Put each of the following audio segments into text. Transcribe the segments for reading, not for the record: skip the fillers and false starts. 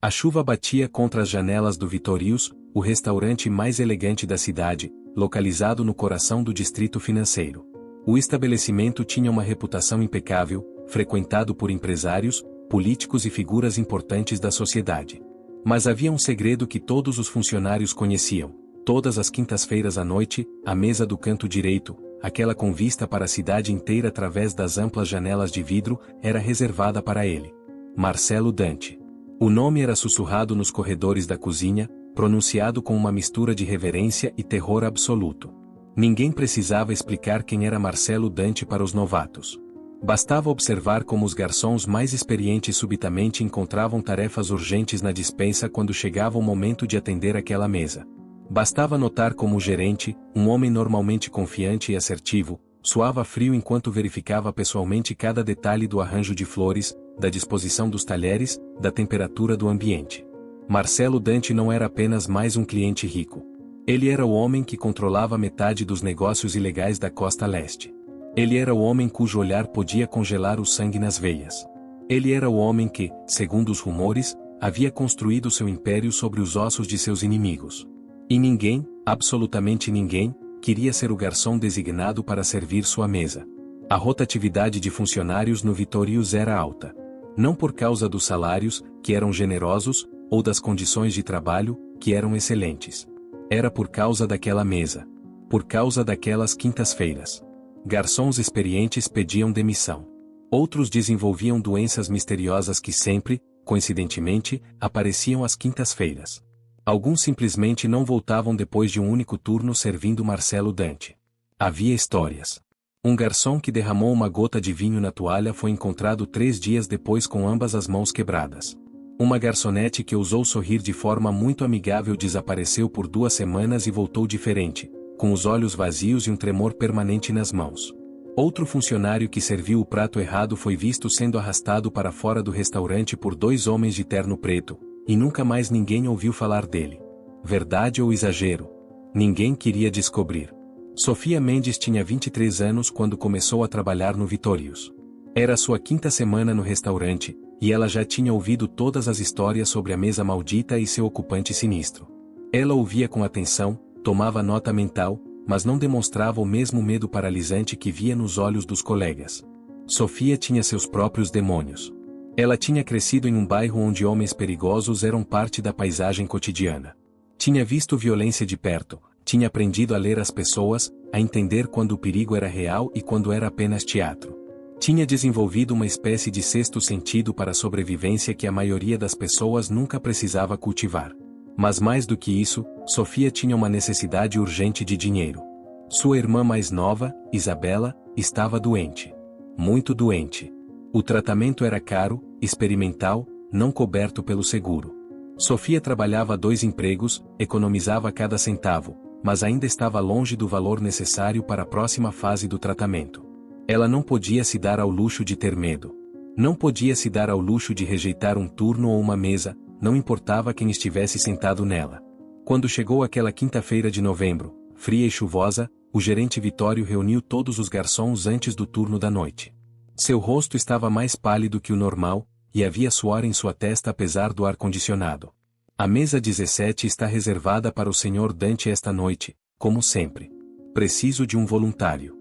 A chuva batia contra as janelas do Vitorius, o restaurante mais elegante da cidade, localizado no coração do distrito financeiro. O estabelecimento tinha uma reputação impecável, frequentado por empresários, políticos e figuras importantes da sociedade. Mas havia um segredo que todos os funcionários conheciam. Todas as quintas-feiras à noite, a mesa do canto direito, aquela com vista para a cidade inteira através das amplas janelas de vidro, era reservada para ele. Marcelo Dante. O nome era sussurrado nos corredores da cozinha, pronunciado com uma mistura de reverência e terror absoluto. Ninguém precisava explicar quem era Marcelo Dante para os novatos. Bastava observar como os garçons mais experientes subitamente encontravam tarefas urgentes na despensa quando chegava o momento de atender aquela mesa. Bastava notar como o gerente, um homem normalmente confiante e assertivo, suava frio enquanto verificava pessoalmente cada detalhe do arranjo de flores, da disposição dos talheres, da temperatura do ambiente. Marcelo Dante não era apenas mais um cliente rico. Ele era o homem que controlava metade dos negócios ilegais da costa leste. Ele era o homem cujo olhar podia congelar o sangue nas veias. Ele era o homem que, segundo os rumores, havia construído seu império sobre os ossos de seus inimigos. E ninguém, absolutamente ninguém, queria ser o garçom designado para servir sua mesa. A rotatividade de funcionários no Vitorius era alta. Não por causa dos salários, que eram generosos, ou das condições de trabalho, que eram excelentes. Era por causa daquela mesa. Por causa daquelas quintas-feiras. Garçons experientes pediam demissão. Outros desenvolviam doenças misteriosas que sempre, coincidentemente, apareciam às quintas-feiras. Alguns simplesmente não voltavam depois de um único turno servindo Marcelo Dante. Havia histórias. Um garçom que derramou uma gota de vinho na toalha foi encontrado 3 dias depois com ambas as mãos quebradas. Uma garçonete que ousou sorrir de forma muito amigável desapareceu por 2 semanas e voltou diferente, com os olhos vazios e um tremor permanente nas mãos. Outro funcionário que serviu o prato errado foi visto sendo arrastado para fora do restaurante por 2 homens de terno preto, e nunca mais ninguém ouviu falar dele. Verdade ou exagero? Ninguém queria descobrir. Sofia Mendes tinha 23 anos quando começou a trabalhar no Vitorius. Era sua 5ª semana no restaurante, e ela já tinha ouvido todas as histórias sobre a mesa maldita e seu ocupante sinistro. Ela ouvia com atenção, tomava nota mental, mas não demonstrava o mesmo medo paralisante que via nos olhos dos colegas. Sofia tinha seus próprios demônios. Ela tinha crescido em um bairro onde homens perigosos eram parte da paisagem cotidiana. Tinha visto violência de perto, tinha aprendido a ler as pessoas, a entender quando o perigo era real e quando era apenas teatro. Tinha desenvolvido uma espécie de sexto sentido para a sobrevivência que a maioria das pessoas nunca precisava cultivar. Mas mais do que isso, Sofia tinha uma necessidade urgente de dinheiro. Sua irmã mais nova, Isabela, estava doente. Muito doente. O tratamento era caro, experimental, não coberto pelo seguro. Sofia trabalhava 2 empregos, economizava cada centavo, mas ainda estava longe do valor necessário para a próxima fase do tratamento. Ela não podia se dar ao luxo de ter medo. Não podia se dar ao luxo de rejeitar um turno ou uma mesa, não importava quem estivesse sentado nela. Quando chegou aquela quinta-feira de novembro, fria e chuvosa, o gerente Vitório reuniu todos os garçons antes do turno da noite. Seu rosto estava mais pálido que o normal, e havia suor em sua testa apesar do ar-condicionado. A mesa 17 está reservada para o Sr. Dante esta noite, como sempre. Preciso de um voluntário.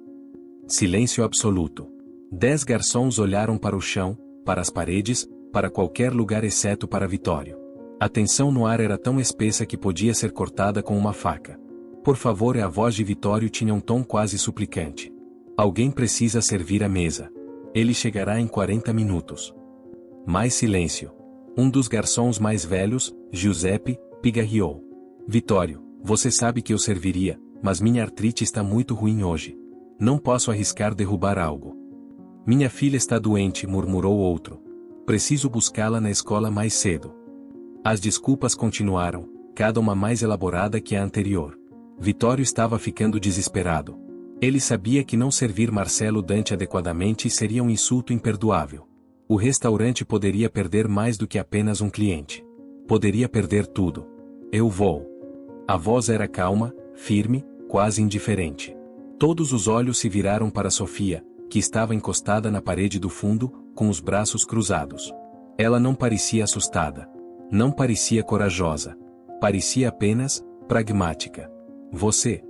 Silêncio absoluto. 10 garçons olharam para o chão, para as paredes, para qualquer lugar exceto para Vitório. A tensão no ar era tão espessa que podia ser cortada com uma faca. Por favor, a voz de Vitório tinha um tom quase suplicante. Alguém precisa servir a mesa. Ele chegará em 40 minutos. Mais silêncio. Um dos garçons mais velhos, Giuseppe, pigarreou. Vitório, você sabe que eu serviria, mas minha artrite está muito ruim hoje. Não posso arriscar derrubar algo. Minha filha está doente, murmurou outro. Preciso buscá-la na escola mais cedo. As desculpas continuaram, cada uma mais elaborada que a anterior. Vitório estava ficando desesperado. Ele sabia que não servir Marcelo Dante adequadamente seria um insulto imperdoável. O restaurante poderia perder mais do que apenas um cliente. Poderia perder tudo. Eu vou. A voz era calma, firme, quase indiferente. Todos os olhos se viraram para Sofia, que estava encostada na parede do fundo, com os braços cruzados. Ela não parecia assustada. Não parecia corajosa. Parecia apenas pragmática. Você?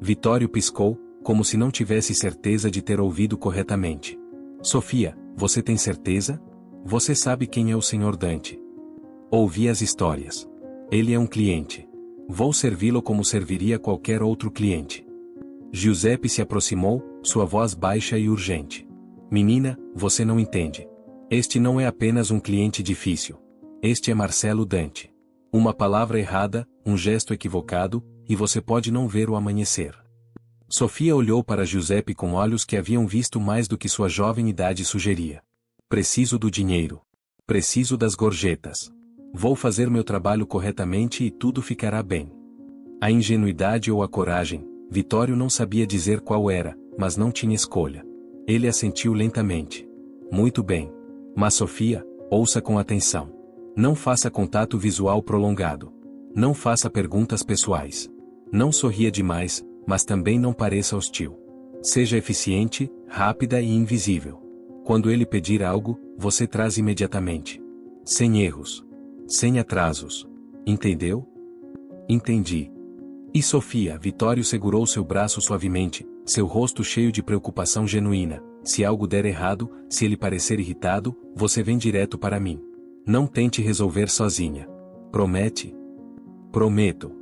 Vitório piscou, como se não tivesse certeza de ter ouvido corretamente. Sofia, você tem certeza? Você sabe quem é o Sr. Dante? Ouvi as histórias. Ele é um cliente. Vou servi-lo como serviria qualquer outro cliente. Giuseppe se aproximou, sua voz baixa e urgente. Menina, você não entende. Este não é apenas um cliente difícil. Este é Marcelo Dante. Uma palavra errada, um gesto equivocado, e você pode não ver o amanhecer. Sofia olhou para Giuseppe com olhos que haviam visto mais do que sua jovem idade sugeria. Preciso do dinheiro. Preciso das gorjetas. Vou fazer meu trabalho corretamente e tudo ficará bem. A ingenuidade ou a coragem, Vitório não sabia dizer qual era, mas não tinha escolha. Ele assentiu lentamente. Muito bem. Mas Sofia, ouça com atenção. Não faça contato visual prolongado. Não faça perguntas pessoais. Não sorria demais, mas também não pareça hostil. Seja eficiente, rápida e invisível. Quando ele pedir algo, você traz imediatamente. Sem erros. Sem atrasos. Entendeu? Entendi. E Sofia, Vitório segurou seu braço suavemente, seu rosto cheio de preocupação genuína. Se algo der errado, se ele parecer irritado, você vem direto para mim. Não tente resolver sozinha. Promete? Prometo.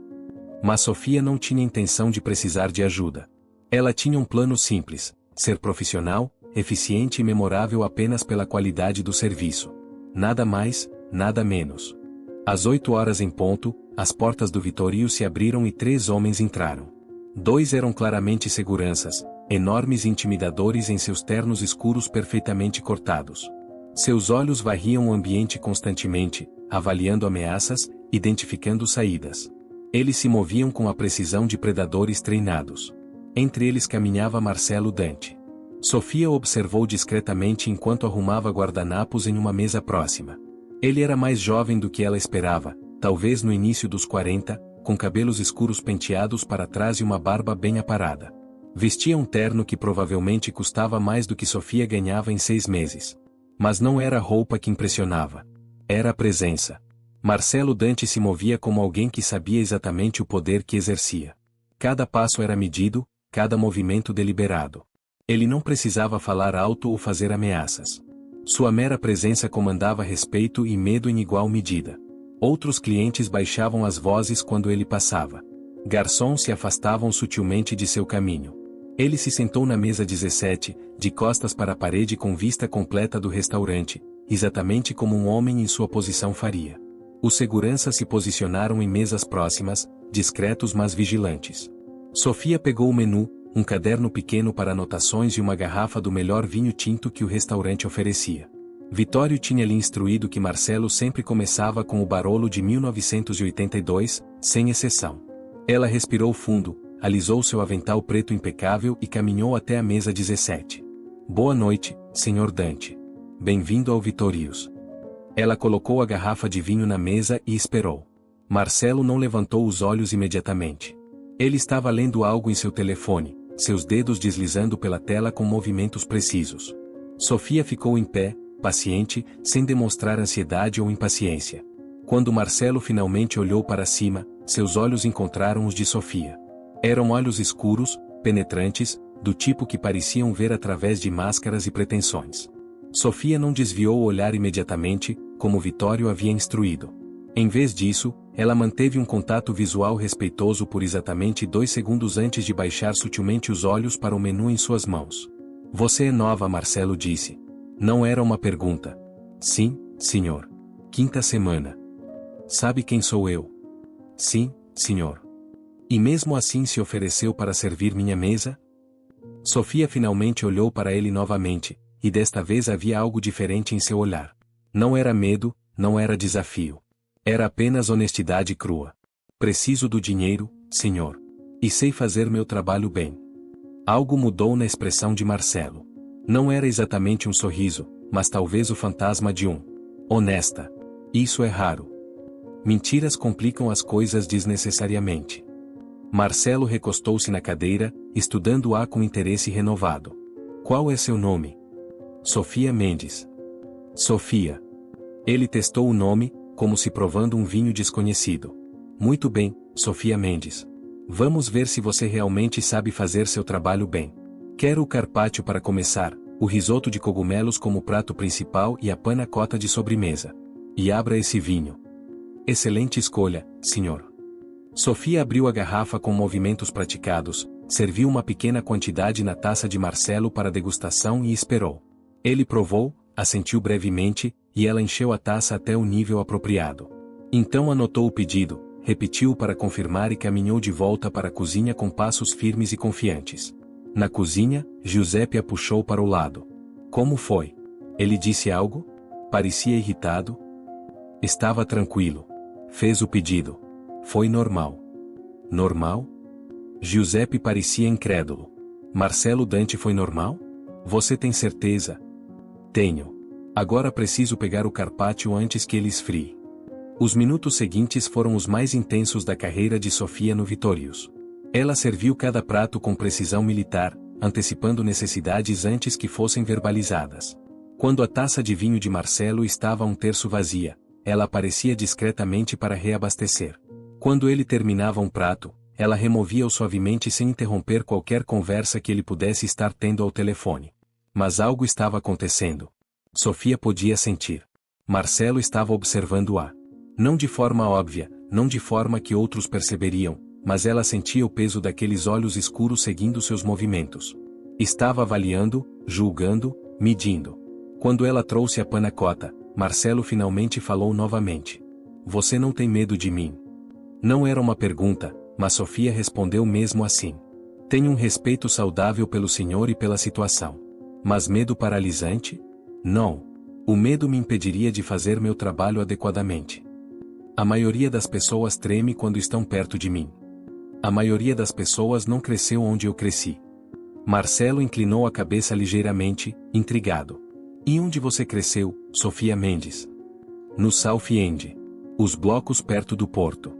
Mas Sofia não tinha intenção de precisar de ajuda. Ela tinha um plano simples: ser profissional, eficiente e memorável apenas pela qualidade do serviço. Nada mais, nada menos. Às 8 horas em ponto, as portas do Vitorino se abriram e 3 homens entraram. 2 eram claramente seguranças, enormes e intimidadores em seus ternos escuros perfeitamente cortados. Seus olhos varriam o ambiente constantemente, avaliando ameaças, identificando saídas. Eles se moviam com a precisão de predadores treinados. Entre eles caminhava Marcelo Dante. Sofia observou discretamente enquanto arrumava guardanapos em uma mesa próxima. Ele era mais jovem do que ela esperava, talvez no início dos 40, com cabelos escuros penteados para trás e uma barba bem aparada. Vestia um terno que provavelmente custava mais do que Sofia ganhava em 6 meses. Mas não era a roupa que impressionava. Era a presença. Marcelo Dante se movia como alguém que sabia exatamente o poder que exercia. Cada passo era medido, cada movimento deliberado. Ele não precisava falar alto ou fazer ameaças. Sua mera presença comandava respeito e medo em igual medida. Outros clientes baixavam as vozes quando ele passava. Garçons se afastavam sutilmente de seu caminho. Ele se sentou na mesa 17, de costas para a parede com vista completa do restaurante, exatamente como um homem em sua posição faria. Os seguranças se posicionaram em mesas próximas, discretos mas vigilantes. Sofia pegou o menu, um caderno pequeno para anotações e uma garrafa do melhor vinho tinto que o restaurante oferecia. Vitório tinha lhe instruído que Marcelo sempre começava com o Barolo de 1982, sem exceção. Ela respirou fundo, alisou seu avental preto impecável e caminhou até a mesa 17. Boa noite, Sr. Dante. Bem-vindo ao Vitorius. Ela colocou a garrafa de vinho na mesa e esperou. Marcelo não levantou os olhos imediatamente. Ele estava lendo algo em seu telefone, seus dedos deslizando pela tela com movimentos precisos. Sofia ficou em pé, paciente, sem demonstrar ansiedade ou impaciência. Quando Marcelo finalmente olhou para cima, seus olhos encontraram os de Sofia. Eram olhos escuros, penetrantes, do tipo que pareciam ver através de máscaras e pretensões. Sofia não desviou o olhar imediatamente, como Vitório havia instruído. Em vez disso, ela manteve um contato visual respeitoso por exatamente 2 segundos antes de baixar sutilmente os olhos para o menu em suas mãos. Você é nova, Marcelo disse. Não era uma pergunta. Sim, senhor. 5ª semana. Sabe quem sou eu? Sim, senhor. E mesmo assim se ofereceu para servir minha mesa? Sofia finalmente olhou para ele novamente, e desta vez havia algo diferente em seu olhar. Não era medo, não era desafio. Era apenas honestidade crua. Preciso do dinheiro, senhor. E sei fazer meu trabalho bem. Algo mudou na expressão de Marcelo. Não era exatamente um sorriso, mas talvez o fantasma de um. Honesta. Isso é raro. Mentiras complicam as coisas desnecessariamente. Marcelo recostou-se na cadeira, estudando-a com interesse renovado. Qual é seu nome? Sofia Mendes. Sofia. Ele testou o nome, como se provando um vinho desconhecido. Muito bem, Sofia Mendes. Vamos ver se você realmente sabe fazer seu trabalho bem. Quero o carpaccio para começar, o risoto de cogumelos como prato principal e a panna cotta de sobremesa. E abra esse vinho. Excelente escolha, senhor. Sofia abriu a garrafa com movimentos praticados, serviu uma pequena quantidade na taça de Marcelo para degustação e esperou. Ele provou, assentiu brevemente, e ela encheu a taça até o nível apropriado. Então anotou o pedido, repetiu para confirmar e caminhou de volta para a cozinha com passos firmes e confiantes. Na cozinha, Giuseppe a puxou para o lado. Como foi? Ele disse algo? Parecia irritado? Estava tranquilo. Fez o pedido. Foi normal. Normal? Giuseppe parecia incrédulo. Marcelo Dante foi normal? Você tem certeza? Tenho. Agora preciso pegar o carpaccio antes que ele esfrie. Os minutos seguintes foram os mais intensos da carreira de Sofia no Vittorius. Ela serviu cada prato com precisão militar, antecipando necessidades antes que fossem verbalizadas. Quando a taça de vinho de Marcelo estava a um terço vazia, ela aparecia discretamente para reabastecer. Quando ele terminava um prato, ela removia-o suavemente sem interromper qualquer conversa que ele pudesse estar tendo ao telefone. Mas algo estava acontecendo. Sofia podia sentir. Marcelo estava observando-a. Não de forma óbvia, não de forma que outros perceberiam, mas ela sentia o peso daqueles olhos escuros seguindo seus movimentos. Estava avaliando, julgando, medindo. Quando ela trouxe a panna cotta, Marcelo finalmente falou novamente. Você não tem medo de mim? Não era uma pergunta, mas Sofia respondeu mesmo assim. Tenho um respeito saudável pelo senhor e pela situação. Mas medo paralisante? Não. O medo me impediria de fazer meu trabalho adequadamente. A maioria das pessoas treme quando estão perto de mim. A maioria das pessoas não cresceu onde eu cresci. Marcelo inclinou a cabeça ligeiramente, intrigado. E onde você cresceu, Sofia Mendes? No South End. Os blocos perto do porto.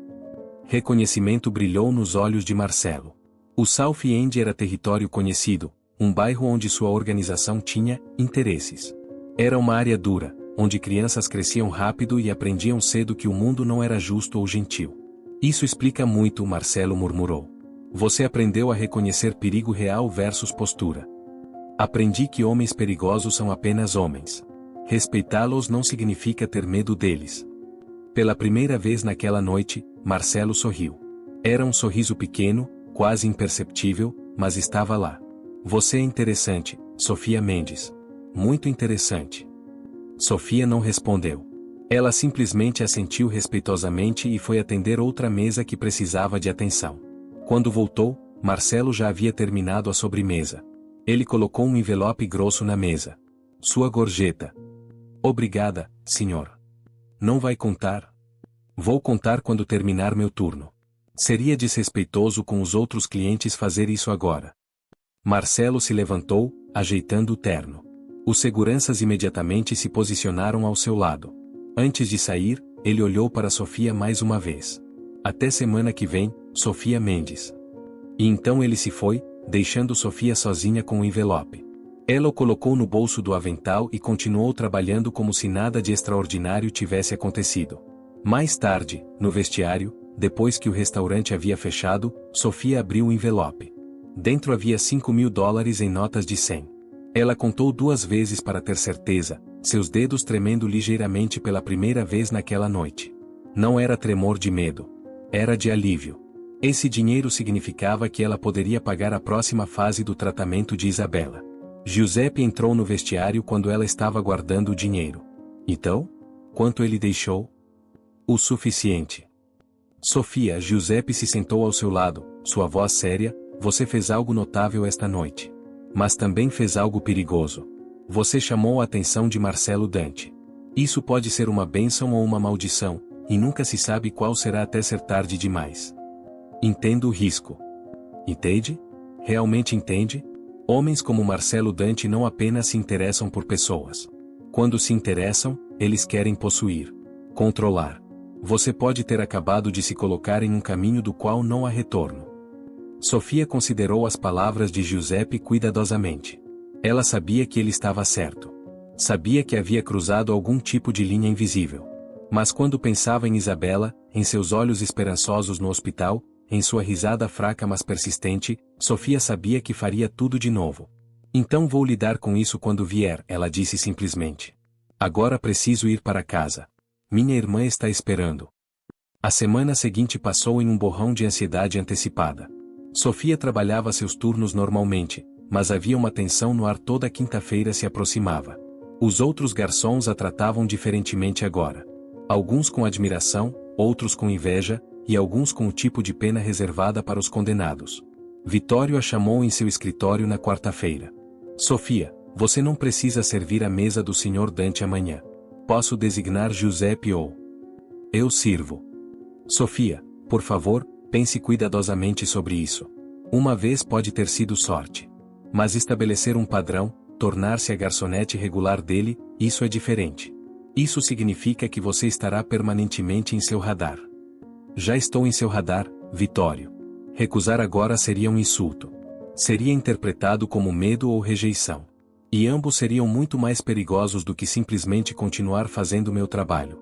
Reconhecimento brilhou nos olhos de Marcelo. O South End era território conhecido, um bairro onde sua organização tinha interesses. Era uma área dura, onde crianças cresciam rápido e aprendiam cedo que o mundo não era justo ou gentil. Isso explica muito, Marcelo murmurou. Você aprendeu a reconhecer perigo real versus postura. Aprendi que homens perigosos são apenas homens. Respeitá-los não significa ter medo deles. Pela primeira vez naquela noite, Marcelo sorriu. Era um sorriso pequeno, quase imperceptível, mas estava lá. Você é interessante, Sofia Mendes. Muito interessante. Sofia não respondeu. Ela simplesmente assentiu respeitosamente e foi atender outra mesa que precisava de atenção. Quando voltou, Marcelo já havia terminado a sobremesa. Ele colocou um envelope grosso na mesa. Sua gorjeta. Obrigada, senhor. Não vai contar? Vou contar quando terminar meu turno. Seria desrespeitoso com os outros clientes fazer isso agora. Marcelo se levantou, ajeitando o terno. Os seguranças imediatamente se posicionaram ao seu lado. Antes de sair, ele olhou para Sofia mais uma vez. Até semana que vem, Sofia Mendes. E então ele se foi, deixando Sofia sozinha com o envelope. Ela o colocou no bolso do avental e continuou trabalhando como se nada de extraordinário tivesse acontecido. Mais tarde, no vestiário, depois que o restaurante havia fechado, Sofia abriu o envelope. Dentro havia $5.000 em notas de 100. Ela contou 2 vezes para ter certeza, seus dedos tremendo ligeiramente pela primeira vez naquela noite. Não era tremor de medo. Era de alívio. Esse dinheiro significava que ela poderia pagar a próxima fase do tratamento de Isabela. Giuseppe entrou no vestiário quando ela estava guardando o dinheiro. Então? Quanto ele deixou? O suficiente. Sofia, Giuseppe se sentou ao seu lado, sua voz séria, você fez algo notável esta noite. Mas também fez algo perigoso. Você chamou a atenção de Marcelo Dante. Isso pode ser uma bênção ou uma maldição, e nunca se sabe qual será até ser tarde demais. Entendo o risco. Entende? Realmente entende? Homens como Marcelo Dante não apenas se interessam por pessoas. Quando se interessam, eles querem possuir. Controlar. Você pode ter acabado de se colocar em um caminho do qual não há retorno. Sofia considerou as palavras de Giuseppe cuidadosamente. Ela sabia que ele estava certo. Sabia que havia cruzado algum tipo de linha invisível. Mas quando pensava em Isabela, em seus olhos esperançosos no hospital, em sua risada fraca mas persistente, Sofia sabia que faria tudo de novo. Então vou lidar com isso quando vier, ela disse simplesmente. Agora preciso ir para casa. Minha irmã está esperando. A semana seguinte passou em um borrão de ansiedade antecipada. Sofia trabalhava seus turnos normalmente, mas havia uma tensão no ar. Toda quinta-feira se aproximava. Os outros garçons a tratavam diferentemente agora. Alguns com admiração, outros com inveja, e alguns com o tipo de pena reservada para os condenados. Vitório a chamou em seu escritório na quarta-feira. Sofia, você não precisa servir a mesa do Sr. Dante amanhã. Posso designar Giuseppe ou... Eu sirvo. Sofia, por favor, pense cuidadosamente sobre isso. Uma vez pode ter sido sorte. Mas estabelecer um padrão, tornar-se a garçonete regular dele, isso é diferente. Isso significa que você estará permanentemente em seu radar. Já estou em seu radar, Vitório. Recusar agora seria um insulto. Seria interpretado como medo ou rejeição. E ambos seriam muito mais perigosos do que simplesmente continuar fazendo meu trabalho.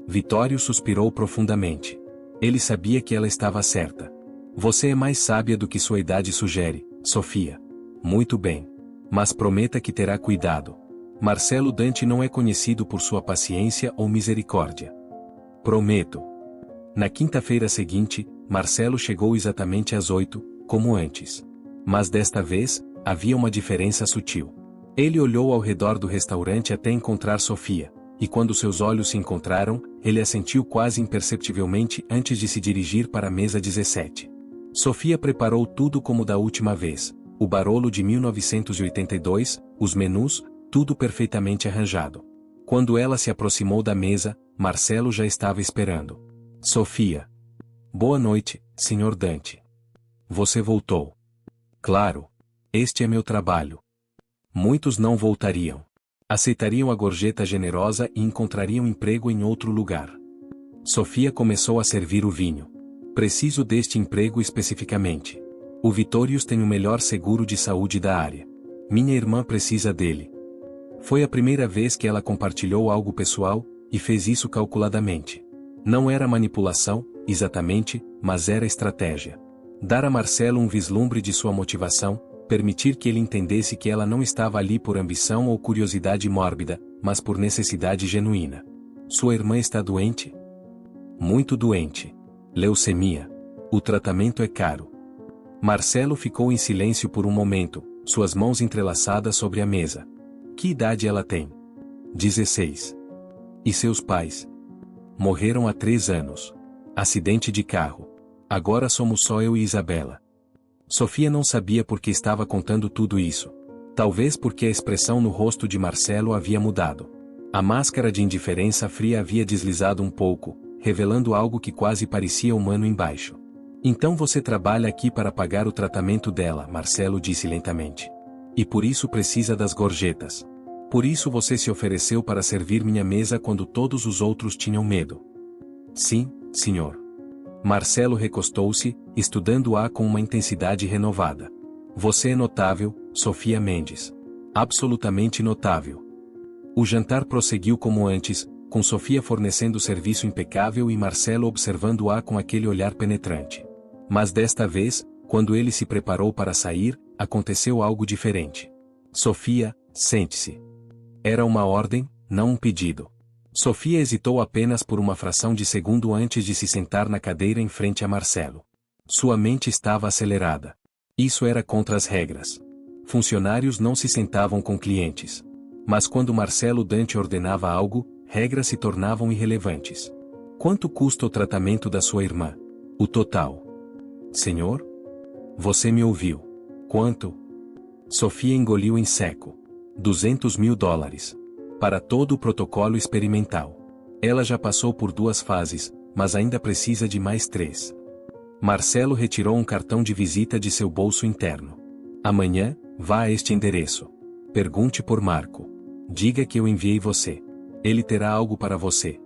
Vitório suspirou profundamente. Ele sabia que ela estava certa. Você é mais sábia do que sua idade sugere, Sofia. Muito bem. Mas prometa que terá cuidado. Marcelo Dante não é conhecido por sua paciência ou misericórdia. Prometo. Na quinta-feira seguinte, Marcelo chegou exatamente às 8, como antes. Mas desta vez, havia uma diferença sutil. Ele olhou ao redor do restaurante até encontrar Sofia, e quando seus olhos se encontraram, ele a sentiu quase imperceptivelmente antes de se dirigir para a mesa 17. Sofia preparou tudo como da última vez, o Barolo de 1982, os menus, tudo perfeitamente arranjado. Quando ela se aproximou da mesa, Marcelo já estava esperando. Sofia. Boa noite, Sr. Dante. Você voltou. Claro. Este é meu trabalho. Muitos não voltariam. Aceitariam a gorjeta generosa e encontrariam emprego em outro lugar. Sofia começou a servir o vinho. Preciso deste emprego especificamente. O Vitórios tem o melhor seguro de saúde da área. Minha irmã precisa dele. Foi a primeira vez que ela compartilhou algo pessoal, e fez isso calculadamente. Não era manipulação, exatamente, mas era estratégia. Dar a Marcelo um vislumbre de sua motivação, permitir que ele entendesse que ela não estava ali por ambição ou curiosidade mórbida, mas por necessidade genuína. Sua irmã está doente? Muito doente. Leucemia. O tratamento é caro. Marcelo ficou em silêncio por um momento, suas mãos entrelaçadas sobre a mesa. Que idade ela tem? 16. E seus pais? Morreram há 3 anos. Acidente de carro. Agora somos só eu e Isabela. Sofia não sabia por que estava contando tudo isso. Talvez porque a expressão no rosto de Marcelo havia mudado. A máscara de indiferença fria havia deslizado um pouco, revelando algo que quase parecia humano embaixo. Então você trabalha aqui para pagar o tratamento dela, Marcelo disse lentamente. E por isso precisa das gorjetas. Por isso você se ofereceu para servir minha mesa quando todos os outros tinham medo. Sim, senhor. Marcelo recostou-se, estudando-a com uma intensidade renovada. Você é notável, Sofia Mendes. Absolutamente notável. O jantar prosseguiu como antes, com Sofia fornecendo serviço impecável e Marcelo observando-a com aquele olhar penetrante. Mas desta vez, quando ele se preparou para sair, aconteceu algo diferente. Sofia, sente-se. Era uma ordem, não um pedido. Sofia hesitou apenas por uma fração de segundo antes de se sentar na cadeira em frente a Marcelo. Sua mente estava acelerada. Isso era contra as regras. Funcionários não se sentavam com clientes. Mas quando Marcelo Dante ordenava algo, regras se tornavam irrelevantes. Quanto custa o tratamento da sua irmã? O total. Senhor? Você me ouviu. Quanto? Sofia engoliu em seco. $200.000. Para todo o protocolo experimental. Ela já passou por 2 fases, mas ainda precisa de mais 3. Marcelo retirou um cartão de visita de seu bolso interno. Amanhã, vá a este endereço. Pergunte por Marco. Diga que eu enviei você. Ele terá algo para você.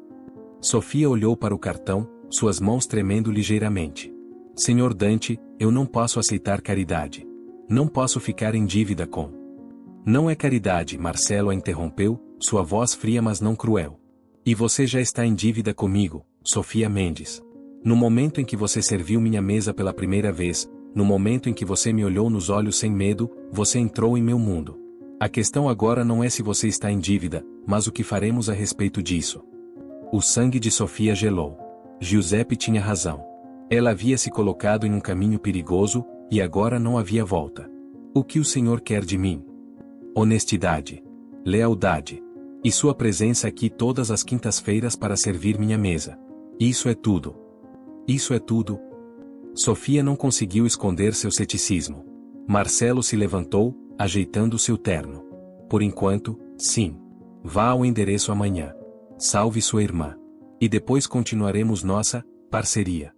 Sofia olhou para o cartão, suas mãos tremendo ligeiramente. Senhor Dante, eu não posso aceitar caridade. Não posso ficar em dívida com... Não é caridade, Marcelo a interrompeu, sua voz fria mas não cruel. E você já está em dívida comigo, Sofia Mendes. No momento em que você serviu minha mesa pela primeira vez, no momento em que você me olhou nos olhos sem medo, você entrou em meu mundo. A questão agora não é se você está em dívida, mas o que faremos a respeito disso. O sangue de Sofia gelou. Giuseppe tinha razão. Ela havia se colocado em um caminho perigoso, e agora não havia volta. O que o Senhor quer de mim? Honestidade. Lealdade. E sua presença aqui todas as quintas-feiras para servir minha mesa. Isso é tudo. Isso é tudo. Sofia não conseguiu esconder seu ceticismo. Marcelo se levantou, ajeitando seu terno. Por enquanto, sim. Vá ao endereço amanhã. Salve sua irmã. E depois continuaremos nossa parceria.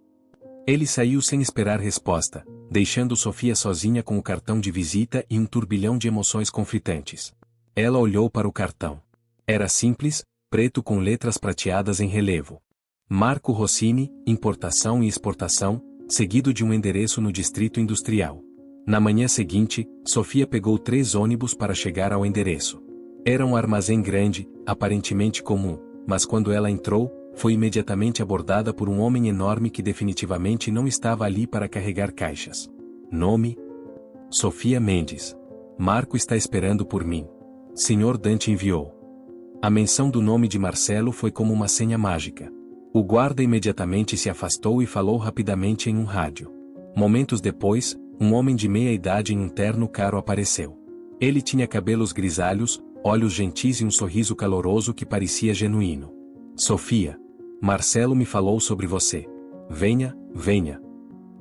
Ele saiu sem esperar resposta, deixando Sofia sozinha com o cartão de visita e um turbilhão de emoções conflitantes. Ela olhou para o cartão. Era simples, preto com letras prateadas em relevo. Marco Rossini, importação e exportação, seguido de um endereço no distrito industrial. Na manhã seguinte, Sofia pegou 3 ônibus para chegar ao endereço. Era um armazém grande, aparentemente comum, mas quando ela entrou, foi imediatamente abordada por um homem enorme que definitivamente não estava ali para carregar caixas. Nome? Sofia Mendes. Marco está esperando por mim. Senhor Dante enviou. A menção do nome de Marcelo foi como uma senha mágica. O guarda imediatamente se afastou e falou rapidamente em um rádio. Momentos depois, um homem de meia idade em um terno caro apareceu. Ele tinha cabelos grisalhos, olhos gentis e um sorriso caloroso que parecia genuíno. Sofia. Marcelo me falou sobre você. Venha, venha.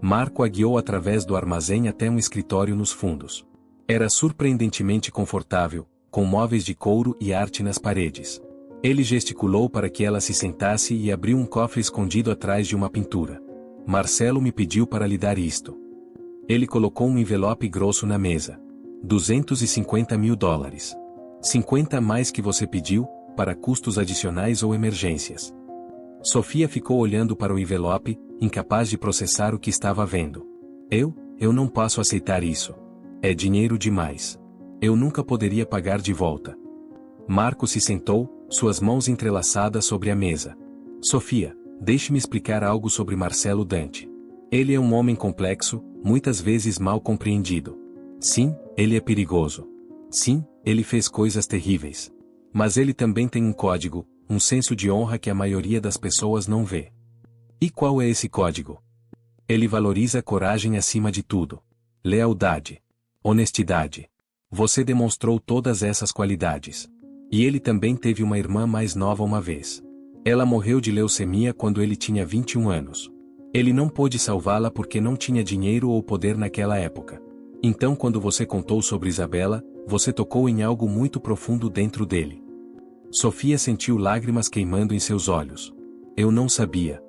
Marco a guiou através do armazém até um escritório nos fundos. Era surpreendentemente confortável, com móveis de couro e arte nas paredes. Ele gesticulou para que ela se sentasse e abriu um cofre escondido atrás de uma pintura. Marcelo me pediu para lhe dar isto. Ele colocou um envelope grosso na mesa. $250 mil. 50 a mais que você pediu, para custos adicionais ou emergências. Sofia ficou olhando para o envelope, incapaz de processar o que estava vendo. Eu não posso aceitar isso. É dinheiro demais. Eu nunca poderia pagar de volta. Marco se sentou, suas mãos entrelaçadas sobre a mesa. Sofia, deixe-me explicar algo sobre Marcelo Dante. Ele é um homem complexo, muitas vezes mal compreendido. Sim, ele é perigoso. Sim, ele fez coisas terríveis. Mas ele também tem um código, um senso de honra que a maioria das pessoas não vê. E qual é esse código? Ele valoriza a coragem acima de tudo. Lealdade. Honestidade. Você demonstrou todas essas qualidades. E ele também teve uma irmã mais nova uma vez. Ela morreu de leucemia quando ele tinha 21 anos. Ele não pôde salvá-la porque não tinha dinheiro ou poder naquela época. Então quando você contou sobre Isabela, você tocou em algo muito profundo dentro dele. Sofia sentiu lágrimas queimando em seus olhos. Eu não sabia.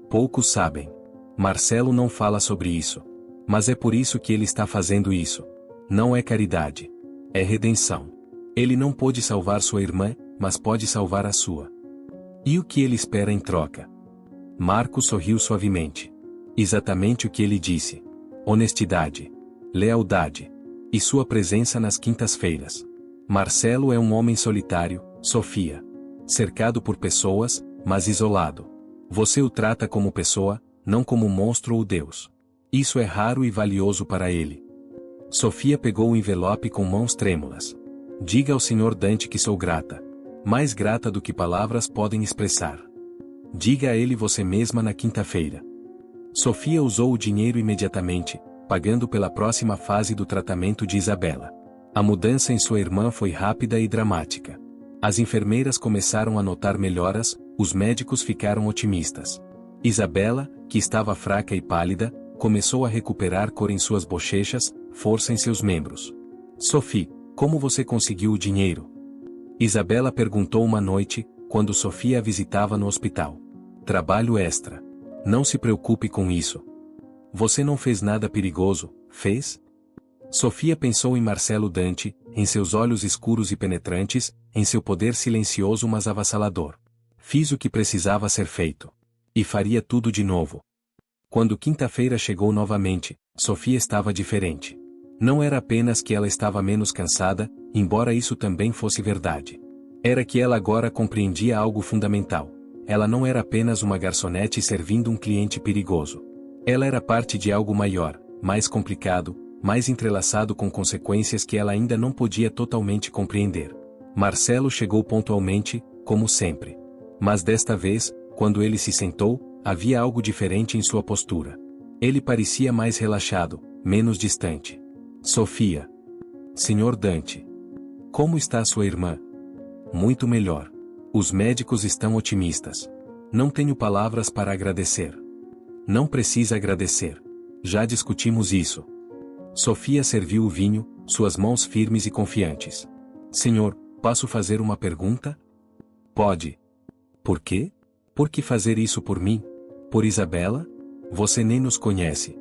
Poucos sabem. Marcelo não fala sobre isso. Mas é por isso que ele está fazendo isso. Não é caridade. É redenção. Ele não pôde salvar sua irmã, mas pode salvar a sua. E o que ele espera em troca? Marco sorriu suavemente. Exatamente o que ele disse. Honestidade. Lealdade. E sua presença nas quintas-feiras. Marcelo é um homem solitário, Sofia. Cercado por pessoas, mas isolado. Você o trata como pessoa, não como monstro ou Deus. Isso é raro e valioso para ele. Sofia pegou o envelope com mãos trêmulas. Diga ao Sr. Dante que sou grata. Mais grata do que palavras podem expressar. Diga a ele você mesma na quinta-feira. Sofia usou o dinheiro imediatamente, pagando pela próxima fase do tratamento de Isabela. A mudança em sua irmã foi rápida e dramática. As enfermeiras começaram a notar melhoras, os médicos ficaram otimistas. Isabela, que estava fraca e pálida, começou a recuperar cor em suas bochechas, força em seus membros. Sophie, como você conseguiu o dinheiro? Isabela perguntou uma noite, quando Sofia a visitava no hospital. Trabalho extra. Não se preocupe com isso. Você não fez nada perigoso, fez? Sofia pensou em Marcelo Dante, em seus olhos escuros e penetrantes, em seu poder silencioso mas avassalador. Fiz o que precisava ser feito. E faria tudo de novo. Quando quinta-feira chegou novamente, Sofia estava diferente. Não era apenas que ela estava menos cansada, embora isso também fosse verdade. Era que ela agora compreendia algo fundamental. Ela não era apenas uma garçonete servindo um cliente perigoso. Ela era parte de algo maior, mais complicado, mais entrelaçado com consequências que ela ainda não podia totalmente compreender. Marcelo chegou pontualmente, como sempre. Mas desta vez, quando ele se sentou, havia algo diferente em sua postura. Ele parecia mais relaxado, menos distante. Sofia. Senhor Dante. Como está sua irmã? Muito melhor. Os médicos estão otimistas. Não tenho palavras para agradecer. Não precisa agradecer. Já discutimos isso. Sofia serviu o vinho, suas mãos firmes e confiantes. Senhor, posso fazer uma pergunta? Pode. Por quê? Por que fazer isso por mim? Por Isabela? Você nem nos conhece.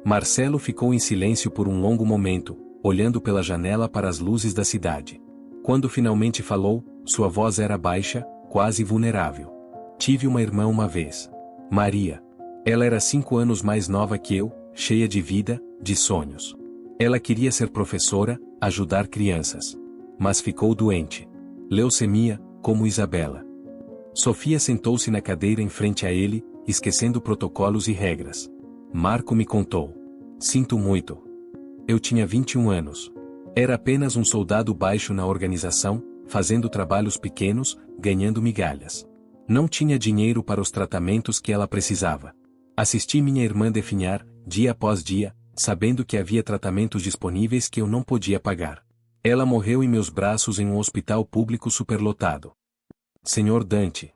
Marcelo ficou em silêncio por um longo momento, olhando pela janela para as luzes da cidade. Quando finalmente falou, sua voz era baixa, quase vulnerável. Tive uma irmã uma vez. Maria. Ela era 5 anos mais nova que eu, cheia de vida, de sonhos. Ela queria ser professora, ajudar crianças. Mas ficou doente. Leucemia, como Isabela. Sofia sentou-se na cadeira em frente a ele, esquecendo protocolos e regras. Marco me contou. Sinto muito. Eu tinha 21 anos. Era apenas um soldado baixo na organização, fazendo trabalhos pequenos, ganhando migalhas. Não tinha dinheiro para os tratamentos que ela precisava. Assisti minha irmã definhar, dia após dia, sabendo que havia tratamentos disponíveis que eu não podia pagar. Ela morreu em meus braços em um hospital público superlotado. Senhor Dante.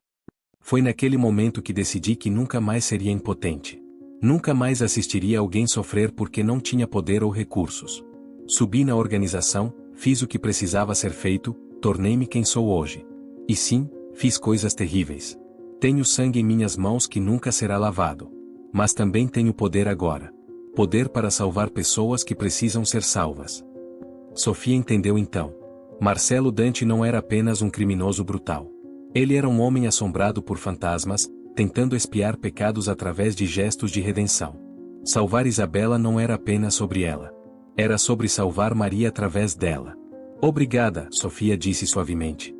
Foi naquele momento que decidi que nunca mais seria impotente. Nunca mais assistiria alguém sofrer porque não tinha poder ou recursos. Subi na organização, fiz o que precisava ser feito, tornei-me quem sou hoje. E sim, fiz coisas terríveis. Tenho sangue em minhas mãos que nunca será lavado. Mas também tenho poder agora. Poder para salvar pessoas que precisam ser salvas. Sofia entendeu então. Marcelo Dante não era apenas um criminoso brutal. Ele era um homem assombrado por fantasmas, tentando expiar pecados através de gestos de redenção. Salvar Isabela não era apenas sobre ela. Era sobre salvar Maria através dela. Obrigada, Sofia disse suavemente.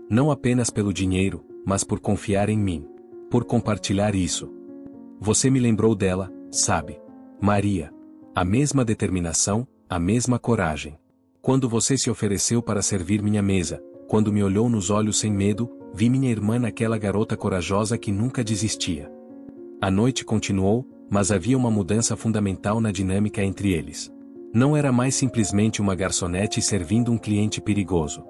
Não apenas pelo dinheiro, mas por confiar em mim. Por compartilhar isso. Você me lembrou dela, sabe? Maria. A mesma determinação, a mesma coragem. Quando você se ofereceu para servir minha mesa, quando me olhou nos olhos sem medo, vi minha irmã naquela garota corajosa que nunca desistia. A noite continuou, mas havia uma mudança fundamental na dinâmica entre eles. Não era mais simplesmente uma garçonete servindo um cliente perigoso.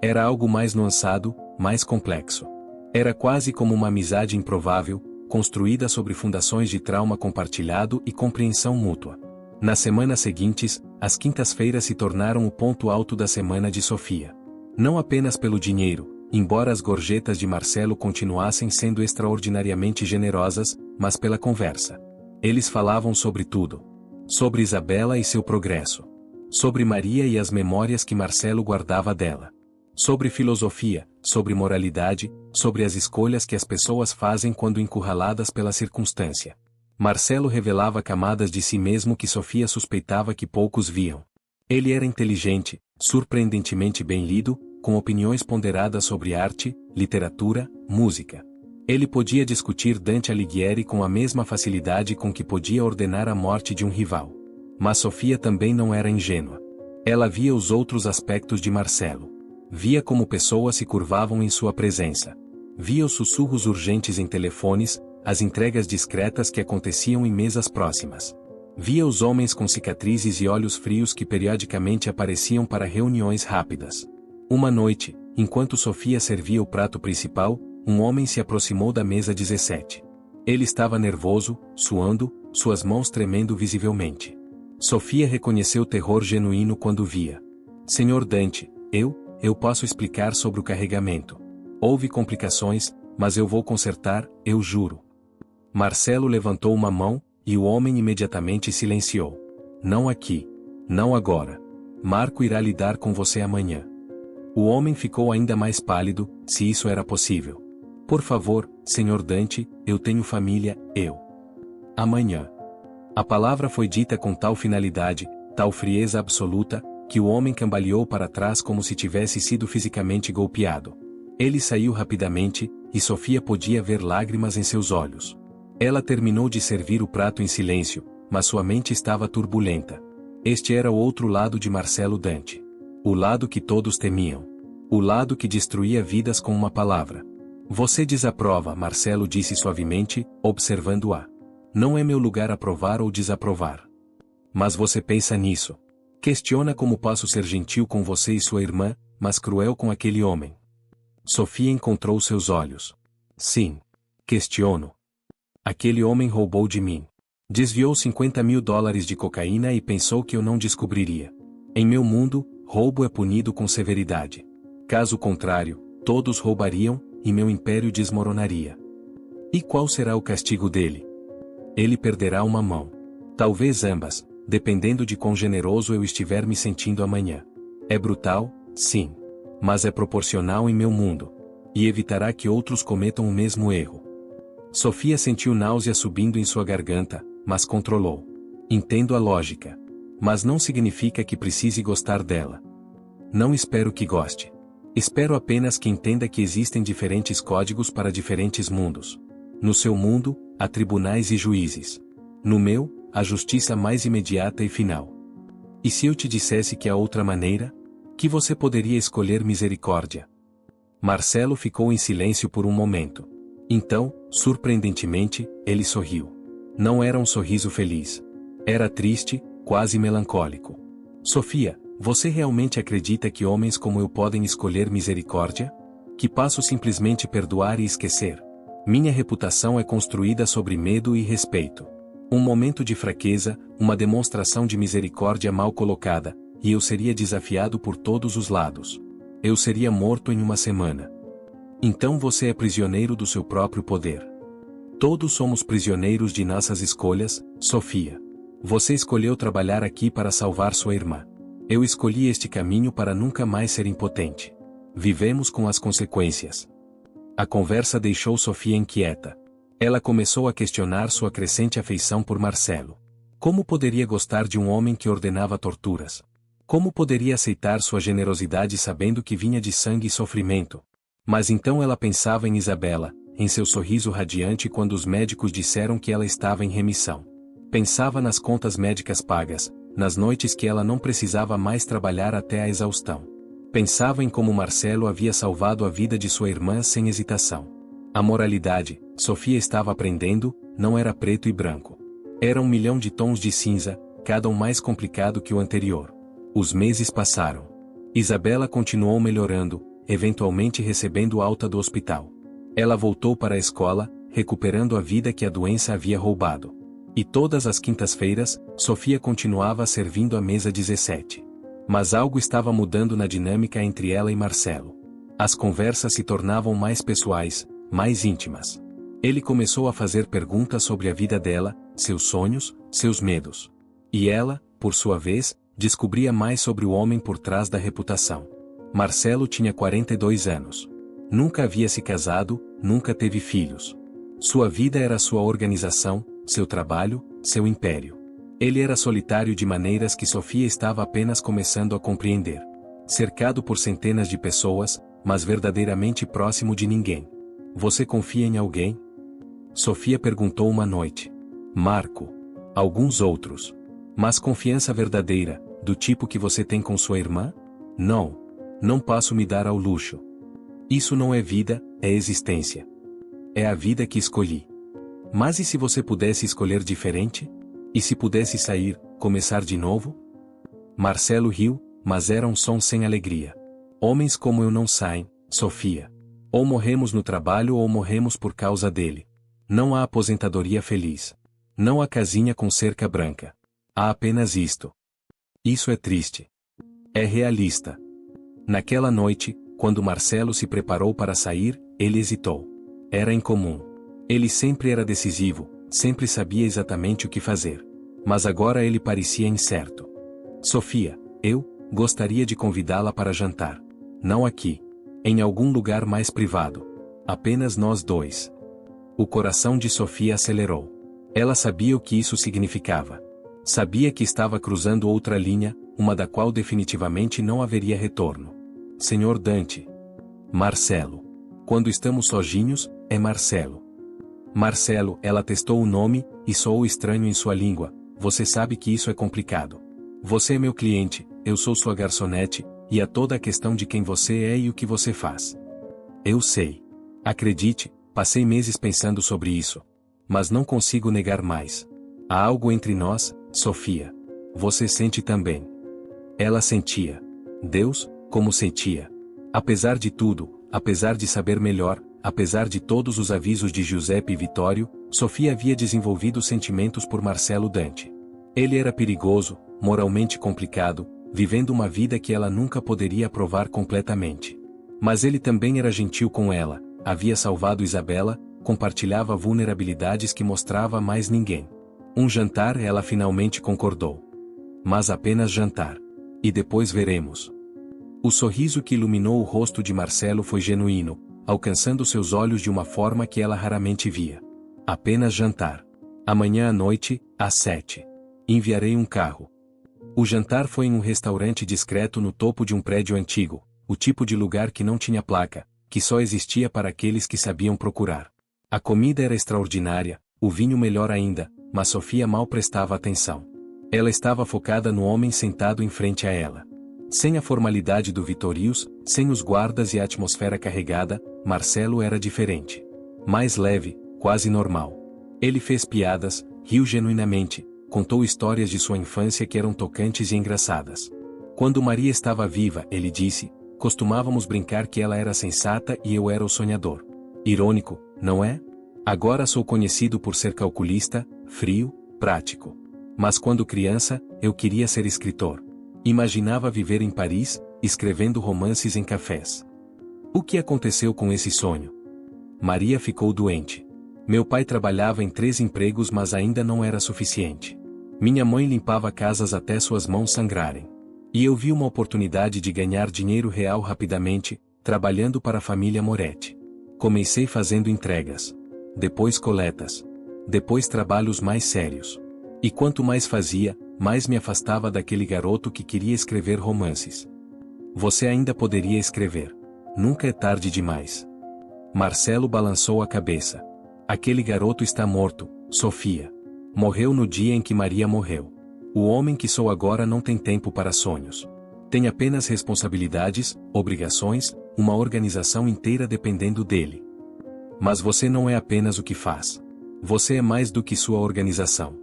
Era algo mais nuançado, mais complexo. Era quase como uma amizade improvável, construída sobre fundações de trauma compartilhado e compreensão mútua. Nas semanas seguintes, as quintas-feiras se tornaram o ponto alto da semana de Sofia. Não apenas pelo dinheiro, embora as gorjetas de Marcelo continuassem sendo extraordinariamente generosas, mas pela conversa. Eles falavam sobre tudo. Sobre Isabela e seu progresso. Sobre Maria e as memórias que Marcelo guardava dela. Sobre filosofia, sobre moralidade, sobre as escolhas que as pessoas fazem quando encurraladas pela circunstância. Marcelo revelava camadas de si mesmo que Sofia suspeitava que poucos viam. Ele era inteligente, surpreendentemente bem lido, com opiniões ponderadas sobre arte, literatura, música. Ele podia discutir Dante Alighieri com a mesma facilidade com que podia ordenar a morte de um rival. Mas Sofia também não era ingênua. Ela via os outros aspectos de Marcelo. Via como pessoas se curvavam em sua presença. Via os sussurros urgentes em telefones, as entregas discretas que aconteciam em mesas próximas. Via os homens com cicatrizes e olhos frios que periodicamente apareciam para reuniões rápidas. Uma noite, enquanto Sofia servia o prato principal, um homem se aproximou da mesa 17. Ele estava nervoso, suando, suas mãos tremendo visivelmente. Sofia reconheceu terror genuíno quando via. Senhor Dante, eu posso explicar sobre o carregamento. Houve complicações, mas eu vou consertar, eu juro. Marcelo levantou uma mão, e o homem imediatamente silenciou. Não aqui. Não agora. Marco irá lidar com você amanhã. O homem ficou ainda mais pálido, se isso era possível. Por favor, Senhor Dante, eu tenho família, eu. Amanhã. A palavra foi dita com tal finalidade, tal frieza absoluta, que o homem cambaleou para trás como se tivesse sido fisicamente golpeado. Ele saiu rapidamente, e Sofia podia ver lágrimas em seus olhos. Ela terminou de servir o prato em silêncio, mas sua mente estava turbulenta. Este era o outro lado de Marcelo Dante. O lado que todos temiam. O lado que destruía vidas com uma palavra. Você desaprova, Marcelo disse suavemente, observando-a. Não é meu lugar aprovar ou desaprovar. Mas você pensa nisso. Questiona como posso ser gentil com você e sua irmã, mas cruel com aquele homem. Sofia encontrou seus olhos. Sim. Questiono. Aquele homem roubou de mim. Desviou $50.000 de cocaína e pensou que eu não descobriria. Em meu mundo, roubo é punido com severidade. Caso contrário, todos roubariam, e meu império desmoronaria. E qual será o castigo dele? Ele perderá uma mão. Talvez ambas, dependendo de quão generoso eu estiver me sentindo amanhã. É brutal, sim. Mas é proporcional em meu mundo. E evitará que outros cometam o mesmo erro. Sofia sentiu náusea subindo em sua garganta, mas controlou. Entendo a lógica. Mas não significa que precise gostar dela. Não espero que goste. Espero apenas que entenda que existem diferentes códigos para diferentes mundos. No seu mundo, há tribunais e juízes. No meu, a justiça mais imediata e final. E se eu te dissesse que há outra maneira? Que você poderia escolher misericórdia? Marcelo ficou em silêncio por um momento. Então, surpreendentemente, ele sorriu. Não era um sorriso feliz. Era triste, quase melancólico. Sofia, você realmente acredita que homens como eu podem escolher misericórdia? Que passo simplesmente perdoar e esquecer? Minha reputação é construída sobre medo e respeito. Um momento de fraqueza, uma demonstração de misericórdia mal colocada, e eu seria desafiado por todos os lados. Eu seria morto em uma semana. Então você é prisioneiro do seu próprio poder. Todos somos prisioneiros de nossas escolhas, Sofia. Você escolheu trabalhar aqui para salvar sua irmã. Eu escolhi este caminho para nunca mais ser impotente. Vivemos com as consequências. A conversa deixou Sofia inquieta. Ela começou a questionar sua crescente afeição por Marcelo. Como poderia gostar de um homem que ordenava torturas? Como poderia aceitar sua generosidade sabendo que vinha de sangue e sofrimento? Mas então ela pensava em Isabela, em seu sorriso radiante quando os médicos disseram que ela estava em remissão. Pensava nas contas médicas pagas, nas noites que ela não precisava mais trabalhar até a exaustão. Pensava em como Marcelo havia salvado a vida de sua irmã sem hesitação. A moralidade, Sofia estava aprendendo, não era preto e branco. Era 1.000.000 de tons de cinza, cada um mais complicado que o anterior. Os meses passaram. Isabela continuou melhorando, eventualmente recebendo alta do hospital. Ela voltou para a escola, recuperando a vida que a doença havia roubado. E todas as quintas-feiras, Sofia continuava servindo a mesa 17. Mas algo estava mudando na dinâmica entre ela e Marcelo. As conversas se tornavam mais pessoais, mais íntimas. Ele começou a fazer perguntas sobre a vida dela, seus sonhos, seus medos. E ela, por sua vez, descobria mais sobre o homem por trás da reputação. Marcelo tinha 42 anos. Nunca havia se casado, nunca teve filhos. Sua vida era sua organização, seu trabalho, seu império. Ele era solitário de maneiras que Sofia estava apenas começando a compreender. Cercado por centenas de pessoas, mas verdadeiramente próximo de ninguém. Você confia em alguém? Sofia perguntou uma noite. Marco. Alguns outros. Mas confiança verdadeira, do tipo que você tem com sua irmã? Não. Não posso me dar ao luxo. Isso não é vida, é existência. É a vida que escolhi. Mas e se você pudesse escolher diferente? E se pudesse sair, começar de novo? Marcelo riu, mas era um som sem alegria. Homens como eu não saem, Sofia. Ou morremos no trabalho ou morremos por causa dele. Não há aposentadoria feliz. Não há casinha com cerca branca. Há apenas isto. Isso é triste. É realista. Naquela noite, quando Marcelo se preparou para sair, ele hesitou. Era incomum. Ele sempre era decisivo, sempre sabia exatamente o que fazer. Mas agora ele parecia incerto. Sofia, eu gostaria de convidá-la para jantar. Não aqui. Em algum lugar mais privado. Apenas nós dois. O coração de Sofia acelerou. Ela sabia o que isso significava. Sabia que estava cruzando outra linha, uma da qual definitivamente não haveria retorno. Senhor Dante. Marcelo. Quando estamos sozinhos, é Marcelo. Marcelo, ela testou o nome, e soou estranho em sua língua. Você sabe que isso é complicado. Você é meu cliente, eu sou sua garçonete, e há toda a questão de quem você é e o que você faz. Eu sei. Acredite, passei meses pensando sobre isso. Mas não consigo negar mais. Há algo entre nós, Sofia. Você sente também. Ela sentia. Deus, como sentia. Apesar de tudo, apesar de saber melhor, apesar de todos os avisos de Giuseppe e Vittorio, Sofia havia desenvolvido sentimentos por Marcelo Dante. Ele era perigoso, moralmente complicado, vivendo uma vida que ela nunca poderia aprovar completamente. Mas ele também era gentil com ela, havia salvado Isabela, compartilhava vulnerabilidades que mostrava a mais ninguém. Um jantar ela finalmente concordou. Mas apenas jantar. E depois veremos. O sorriso que iluminou o rosto de Marcelo foi genuíno, alcançando seus olhos de uma forma que ela raramente via. Apenas jantar. Amanhã à noite, às 7. Enviarei um carro. O jantar foi em um restaurante discreto no topo de um prédio antigo, o tipo de lugar que não tinha placa, que só existia para aqueles que sabiam procurar. A comida era extraordinária, o vinho melhor ainda, mas Sofia mal prestava atenção. Ela estava focada no homem sentado em frente a ela. Sem a formalidade do Vitorius, sem os guardas e a atmosfera carregada, Marcelo era diferente. Mais leve, quase normal. Ele fez piadas, riu genuinamente, contou histórias de sua infância que eram tocantes e engraçadas. Quando Maria estava viva, ele disse, costumávamos brincar que ela era sensata e eu era o sonhador. Irônico, não é? Agora sou conhecido por ser calculista, frio, prático. Mas quando criança, eu queria ser escritor. Imaginava viver em Paris, escrevendo romances em cafés. O que aconteceu com esse sonho? Maria ficou doente. Meu pai trabalhava em 3 empregos, mas ainda não era suficiente. Minha mãe limpava casas até suas mãos sangrarem. E eu vi uma oportunidade de ganhar dinheiro real rapidamente, trabalhando para a família Moretti. Comecei fazendo entregas. Depois coletas. Depois trabalhos mais sérios. E quanto mais fazia, mais me afastava daquele garoto que queria escrever romances. Você ainda poderia escrever. Nunca é tarde demais. Marcelo balançou a cabeça. Aquele garoto está morto, Sofia. Morreu no dia em que Maria morreu. O homem que sou agora não tem tempo para sonhos. Tem apenas responsabilidades, obrigações, uma organização inteira dependendo dele. Mas você não é apenas o que faz. Você é mais do que sua organização.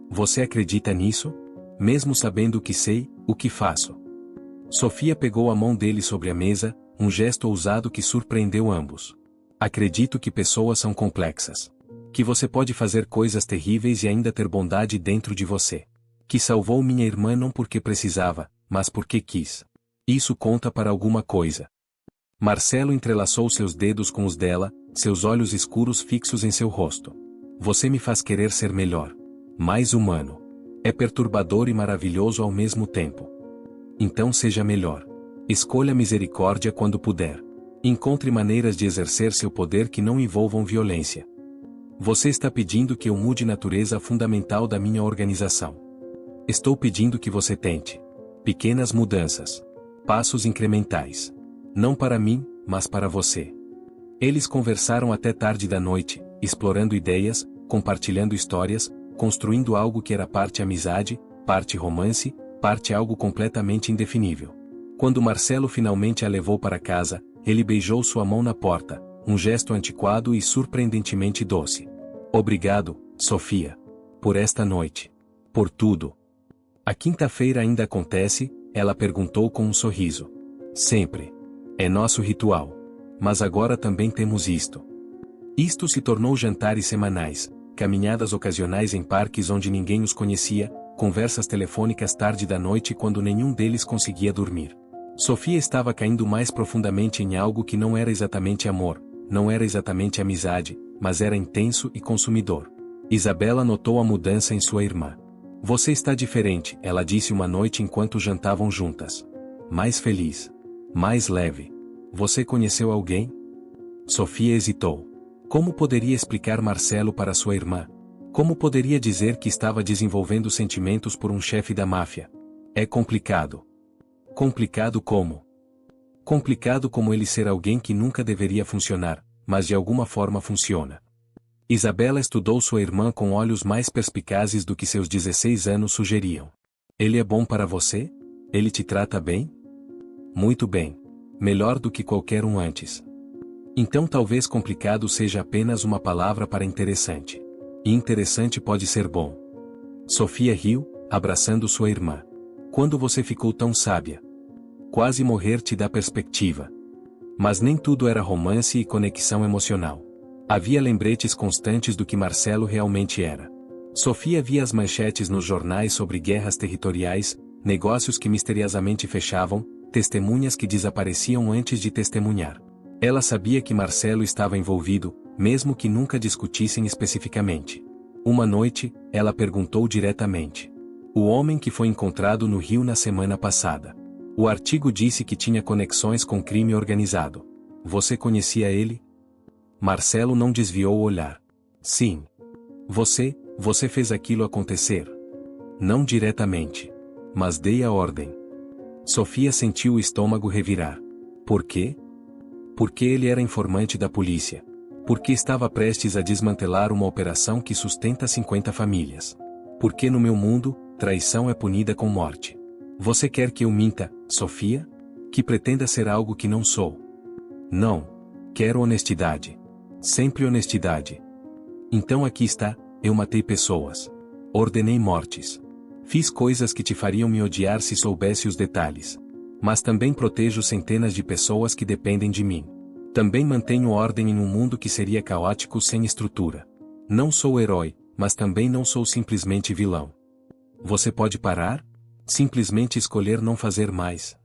Você acredita nisso? Mesmo sabendo o que sei, o que faço. Sofia pegou a mão dele sobre a mesa, um gesto ousado que surpreendeu ambos. Acredito que pessoas são complexas. Que você pode fazer coisas terríveis e ainda ter bondade dentro de você. Que salvou minha irmã não porque precisava, mas porque quis. Isso conta para alguma coisa. Marcelo entrelaçou seus dedos com os dela, seus olhos escuros fixos em seu rosto. Você me faz querer ser melhor. Mais humano. É perturbador e maravilhoso ao mesmo tempo. Então seja melhor. Escolha misericórdia quando puder. Encontre maneiras de exercer seu poder que não envolvam violência. Você está pedindo que eu mude a natureza fundamental da minha organização. Estou pedindo que você tente. Pequenas mudanças. Passos incrementais. Não para mim, mas para você. Eles conversaram até tarde da noite, explorando ideias, compartilhando histórias, construindo algo que era parte amizade, parte romance, parte algo completamente indefinível. Quando Marcelo finalmente a levou para casa, ele beijou sua mão na porta, um gesto antiquado e surpreendentemente doce. Obrigado, Sofia. Por esta noite. Por tudo. A quinta-feira ainda acontece? Ela perguntou com um sorriso. Sempre. É nosso ritual. Mas agora também temos isto. Isto se tornou jantares semanais, caminhadas ocasionais em parques onde ninguém os conhecia, conversas telefônicas tarde da noite quando nenhum deles conseguia dormir. Sofia estava caindo mais profundamente em algo que não era exatamente amor, não era exatamente amizade, mas era intenso e consumidor. Isabela notou a mudança em sua irmã. Você está diferente, ela disse uma noite enquanto jantavam juntas. Mais feliz. Mais leve. Você conheceu alguém? Sofia hesitou. Como poderia explicar Marcelo para sua irmã? Como poderia dizer que estava desenvolvendo sentimentos por um chefe da máfia? É complicado. Complicado como? Complicado como ele ser alguém que nunca deveria funcionar, mas de alguma forma funciona. Isabela estudou sua irmã com olhos mais perspicazes do que seus 16 anos sugeriam. Ele é bom para você? Ele te trata bem? Muito bem. Melhor do que qualquer um antes. Então talvez complicado seja apenas uma palavra para interessante. E interessante pode ser bom. Sofia riu, abraçando sua irmã. Quando você ficou tão sábia? Quase morrer te dá perspectiva. Mas nem tudo era romance e conexão emocional. Havia lembretes constantes do que Marcelo realmente era. Sofia via as manchetes nos jornais sobre guerras territoriais, negócios que misteriosamente fechavam, testemunhas que desapareciam antes de testemunhar. Ela sabia que Marcelo estava envolvido, mesmo que nunca discutissem especificamente. Uma noite, ela perguntou diretamente. O homem que foi encontrado no Rio na semana passada. O artigo disse que tinha conexões com crime organizado. Você conhecia ele? Marcelo não desviou o olhar. Sim. Você fez aquilo acontecer? Não diretamente. Mas dei a ordem. Sofia sentiu o estômago revirar. Por quê? Porque ele era informante da polícia. Porque estava prestes a desmantelar uma operação que sustenta 50 famílias. Porque no meu mundo, traição é punida com morte. Você quer que eu minta, Sofia? Que pretenda ser algo que não sou? Não. Quero honestidade. Sempre honestidade. Então aqui está, eu matei pessoas. Ordenei mortes. Fiz coisas que te fariam me odiar se soubesse os detalhes. Mas também protejo centenas de pessoas que dependem de mim. Também mantenho ordem em um mundo que seria caótico sem estrutura. Não sou herói, mas também não sou simplesmente vilão. Você pode parar? Simplesmente escolher não fazer mais.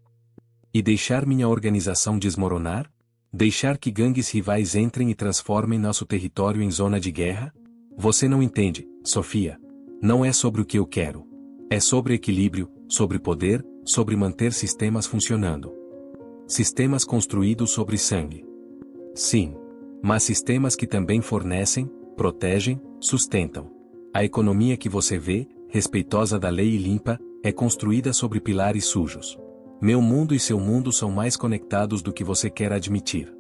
E deixar minha organização desmoronar? Deixar que gangues rivais entrem e transformem nosso território em zona de guerra? Você não entende, Sofia. Não é sobre o que eu quero. É sobre equilíbrio, sobre poder, sobre manter sistemas funcionando. Sistemas construídos sobre sangue. Sim. Mas sistemas que também fornecem, protegem, sustentam. A economia que você vê, respeitosa da lei e limpa, é construída sobre pilares sujos. Meu mundo e seu mundo são mais conectados do que você quer admitir.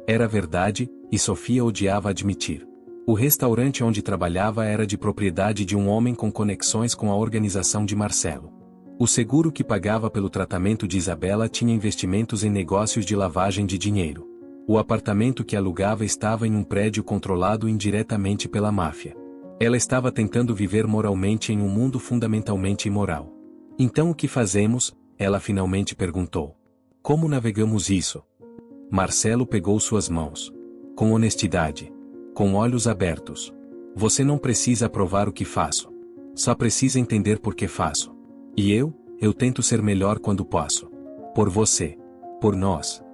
Era verdade, e Sofia odiava admitir. O restaurante onde trabalhava era de propriedade de um homem com conexões com a organização de Marcelo. O seguro que pagava pelo tratamento de Isabela tinha investimentos em negócios de lavagem de dinheiro. O apartamento que alugava estava em um prédio controlado indiretamente pela máfia. Ela estava tentando viver moralmente em um mundo fundamentalmente imoral. Então o que fazemos? Ela finalmente perguntou. Como navegamos isso? Marcelo pegou suas mãos. Com honestidade. Com olhos abertos. Você não precisa provar o que faço. Só precisa entender por que faço. E eu tento ser melhor quando posso. Por você. Por nós.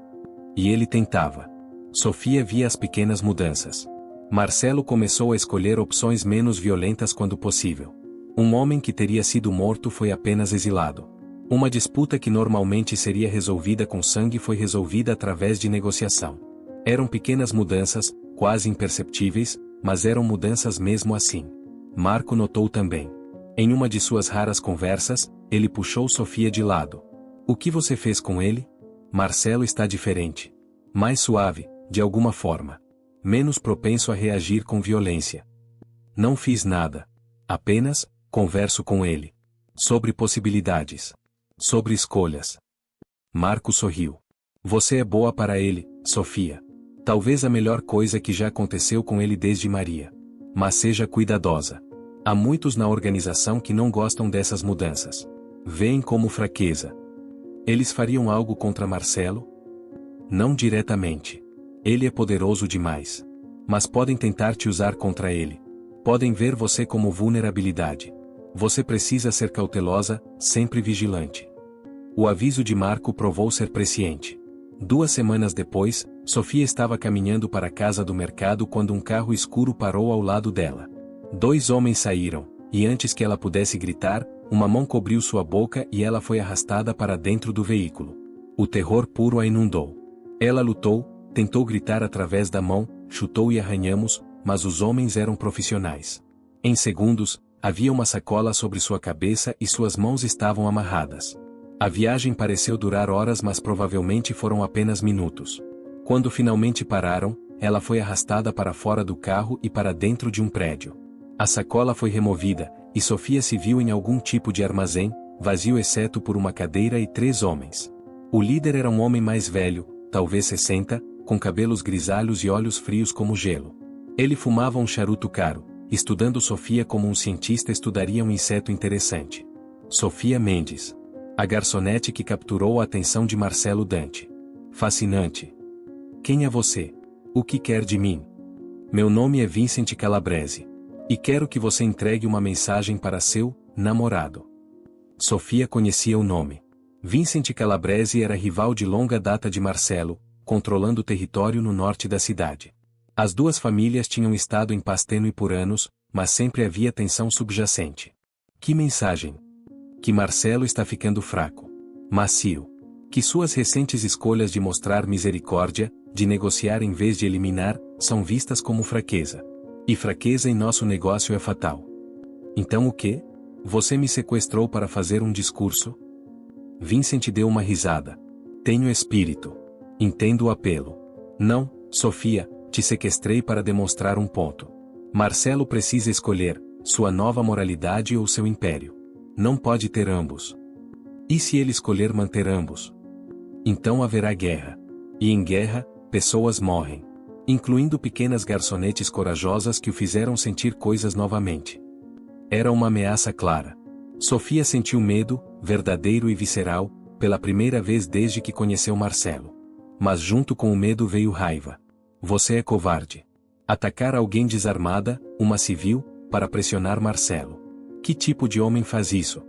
E ele tentava. Sofia via as pequenas mudanças. Marcelo começou a escolher opções menos violentas quando possível. Um homem que teria sido morto foi apenas exilado. Uma disputa que normalmente seria resolvida com sangue foi resolvida através de negociação. Eram pequenas mudanças, quase imperceptíveis, mas eram mudanças mesmo assim. Marco notou também. Em uma de suas raras conversas, ele puxou Sofia de lado. O que você fez com ele? Marcelo está diferente. Mais suave, de alguma forma. Menos propenso a reagir com violência. Não fiz nada. Apenas, converso com ele. Sobre possibilidades. Sobre escolhas. Marco sorriu. Você é boa para ele, Sofia. Talvez a melhor coisa que já aconteceu com ele desde Maria. Mas seja cuidadosa. Há muitos na organização que não gostam dessas mudanças. Veem como fraqueza. Eles fariam algo contra Marcelo? Não diretamente. Ele é poderoso demais. Mas podem tentar te usar contra ele. Podem ver você como vulnerabilidade. Você precisa ser cautelosa, sempre vigilante. O aviso de Marco provou ser presciente. 2 semanas depois, Sofia estava caminhando para a casa do mercado quando um carro escuro parou ao lado dela. 2 homens saíram, e antes que ela pudesse gritar, uma mão cobriu sua boca e ela foi arrastada para dentro do veículo. O terror puro a inundou. Ela lutou, tentou gritar através da mão, chutou e arranhamos, mas os homens eram profissionais. Em segundos, Havia uma sacola sobre sua cabeça e suas mãos estavam amarradas. A viagem pareceu durar horas, mas provavelmente foram apenas minutos. Quando finalmente pararam, ela foi arrastada para fora do carro e para dentro de um prédio. A sacola foi removida, e Sofia se viu em algum tipo de armazém, vazio exceto por uma cadeira e 3 homens. O líder era um homem mais velho, talvez 60, com cabelos grisalhos e olhos frios como gelo. Ele fumava um charuto caro, estudando Sofia como um cientista estudaria um inseto interessante. Sofia Mendes. A garçonete que capturou a atenção de Marcelo Dante. Fascinante. Quem é você? O que quer de mim? Meu nome é Vincent Calabrese. E quero que você entregue uma mensagem para seu namorado. Sofia conhecia o nome. Vincent Calabrese era rival de longa data de Marcelo, controlando o território no norte da cidade. As duas famílias tinham estado em pasteno por anos, mas sempre havia tensão subjacente. Que mensagem? Que Marcelo está ficando fraco. Macio. Que suas recentes escolhas de mostrar misericórdia, de negociar em vez de eliminar, são vistas como fraqueza. E fraqueza em nosso negócio é fatal. Então o quê? Você me sequestrou para fazer um discurso? Vincent deu uma risada. Tenho espírito. Entendo o apelo. Não, Sofia, te sequestrei para demonstrar um ponto. Marcelo precisa escolher, sua nova moralidade ou seu império. Não pode ter ambos. E se ele escolher manter ambos? Então haverá guerra. E em guerra, pessoas morrem. Incluindo pequenas garçonetes corajosas que o fizeram sentir coisas novamente. Era uma ameaça clara. Sofia sentiu medo, verdadeiro e visceral, pela primeira vez desde que conheceu Marcelo. Mas junto com o medo veio raiva. Você é covarde. Atacar alguém desarmada, uma civil, para pressionar Marcelo. Que tipo de homem faz isso?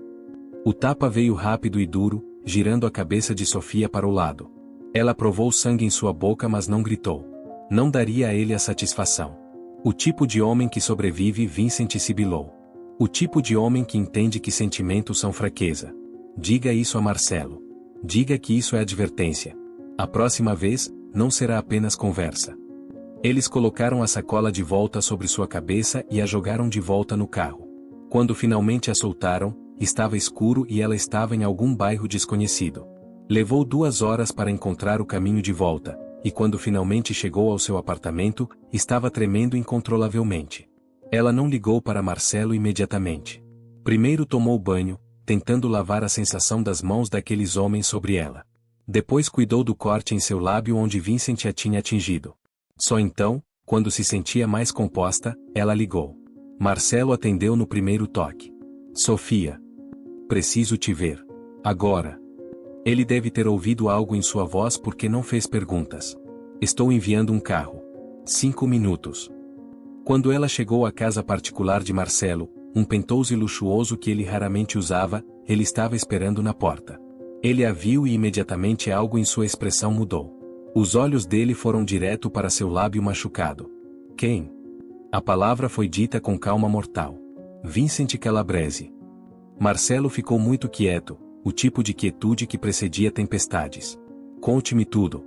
O tapa veio rápido e duro, girando a cabeça de Sofia para o lado. Ela provou sangue em sua boca, mas não gritou. Não daria a ele a satisfação. O tipo de homem que sobrevive, Vincent sibilou. O tipo de homem que entende que sentimentos são fraqueza. Diga isso a Marcelo. Diga que isso é advertência. A próxima vez, não será apenas conversa. Eles colocaram a sacola de volta sobre sua cabeça e a jogaram de volta no carro. Quando finalmente a soltaram, estava escuro e ela estava em algum bairro desconhecido. Levou 2 horas para encontrar o caminho de volta, e quando finalmente chegou ao seu apartamento, estava tremendo incontrolavelmente. Ela não ligou para Marcelo imediatamente. Primeiro tomou banho, tentando lavar a sensação das mãos daqueles homens sobre ela. Depois cuidou do corte em seu lábio onde Vincent a tinha atingido. Só então, quando se sentia mais composta, ela ligou. Marcelo atendeu no primeiro toque. Sofia. Preciso te ver. Agora. Ele deve ter ouvido algo em sua voz porque não fez perguntas. Estou enviando um carro. 5 minutos. Quando ela chegou à casa particular de Marcelo, um penthouse luxuoso que ele raramente usava, ele estava esperando na porta. Ele a viu e imediatamente algo em sua expressão mudou. Os olhos dele foram direto para seu lábio machucado. Quem? A palavra foi dita com calma mortal. Vincent Calabrese. Marcelo ficou muito quieto, o tipo de quietude que precedia tempestades. Conte-me tudo.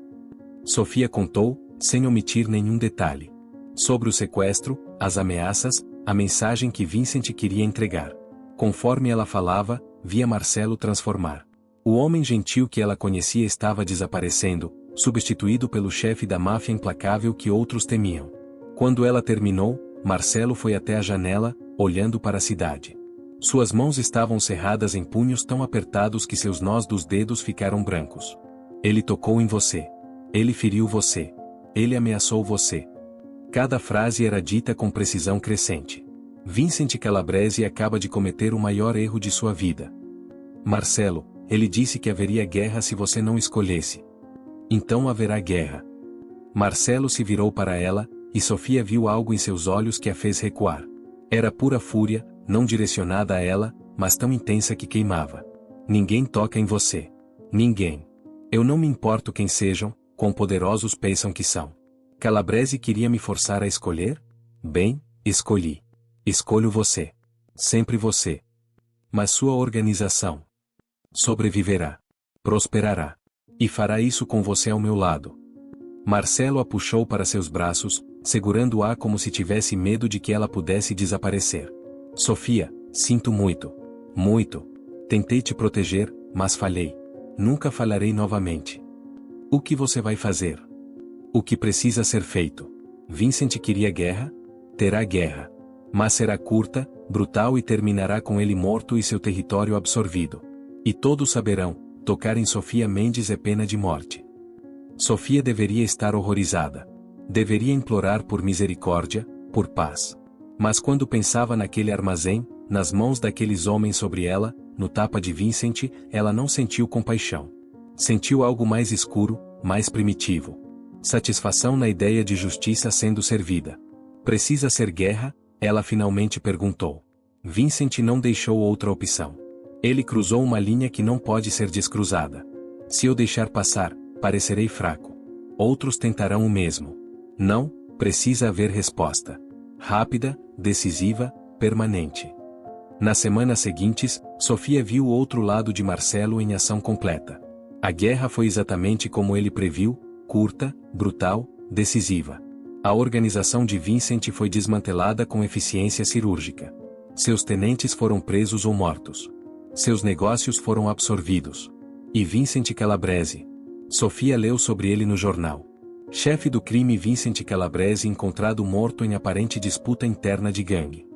Sofia contou, sem omitir nenhum detalhe. Sobre o sequestro, as ameaças, a mensagem que Vincent queria entregar. Conforme ela falava, via Marcelo transformar. O homem gentil que ela conhecia estava desaparecendo, substituído pelo chefe da máfia implacável que outros temiam. Quando ela terminou, Marcelo foi até a janela, olhando para a cidade. Suas mãos estavam cerradas em punhos tão apertados que seus nós dos dedos ficaram brancos. Ele tocou em você. Ele feriu você. Ele ameaçou você. Cada frase era dita com precisão crescente. Vincent Calabrese acaba de cometer o maior erro de sua vida. Marcelo, ele disse que haveria guerra se você não escolhesse. Então haverá guerra. Marcelo se virou para ela, e Sofia viu algo em seus olhos que a fez recuar. Era pura fúria, não direcionada a ela, mas tão intensa que queimava. Ninguém toca em você. Ninguém. Eu não me importo quem sejam, quão poderosos pensam que são. Calabrese queria me forçar a escolher? Bem, escolhi. Escolho você. Sempre você. Mas sua organização sobreviverá. Prosperará. E fará isso com você ao meu lado. Marcelo a puxou para seus braços, segurando-a como se tivesse medo de que ela pudesse desaparecer. Sofia, sinto muito. Muito. Tentei te proteger, mas falhei. Nunca falharei novamente. O que você vai fazer? O que precisa ser feito? Vincent queria guerra? Terá guerra. Mas será curta, brutal e terminará com ele morto e seu território absorvido. E todos saberão, tocar em Sofia Mendes é pena de morte. Sofia deveria estar horrorizada. Deveria implorar por misericórdia, por paz. Mas quando pensava naquele armazém, nas mãos daqueles homens sobre ela, no tapa de Vincent, ela não sentiu compaixão. Sentiu algo mais escuro, mais primitivo. Satisfação na ideia de justiça sendo servida. Precisa ser guerra? Ela finalmente perguntou. Vincent não deixou outra opção. Ele cruzou uma linha que não pode ser descruzada. Se eu deixar passar, parecerei fraco. Outros tentarão o mesmo. Não, precisa haver resposta. Rápida, decisiva, permanente. Nas semanas seguintes, Sofia viu o outro lado de Marcelo em ação completa. A guerra foi exatamente como ele previu, curta, brutal, decisiva. A organização de Vincent foi desmantelada com eficiência cirúrgica. Seus tenentes foram presos ou mortos. Seus negócios foram absorvidos. E Vincent Calabrese? Sofia leu sobre ele no jornal. Chefe do crime Vincent Calabrese encontrado morto em aparente disputa interna de gangue.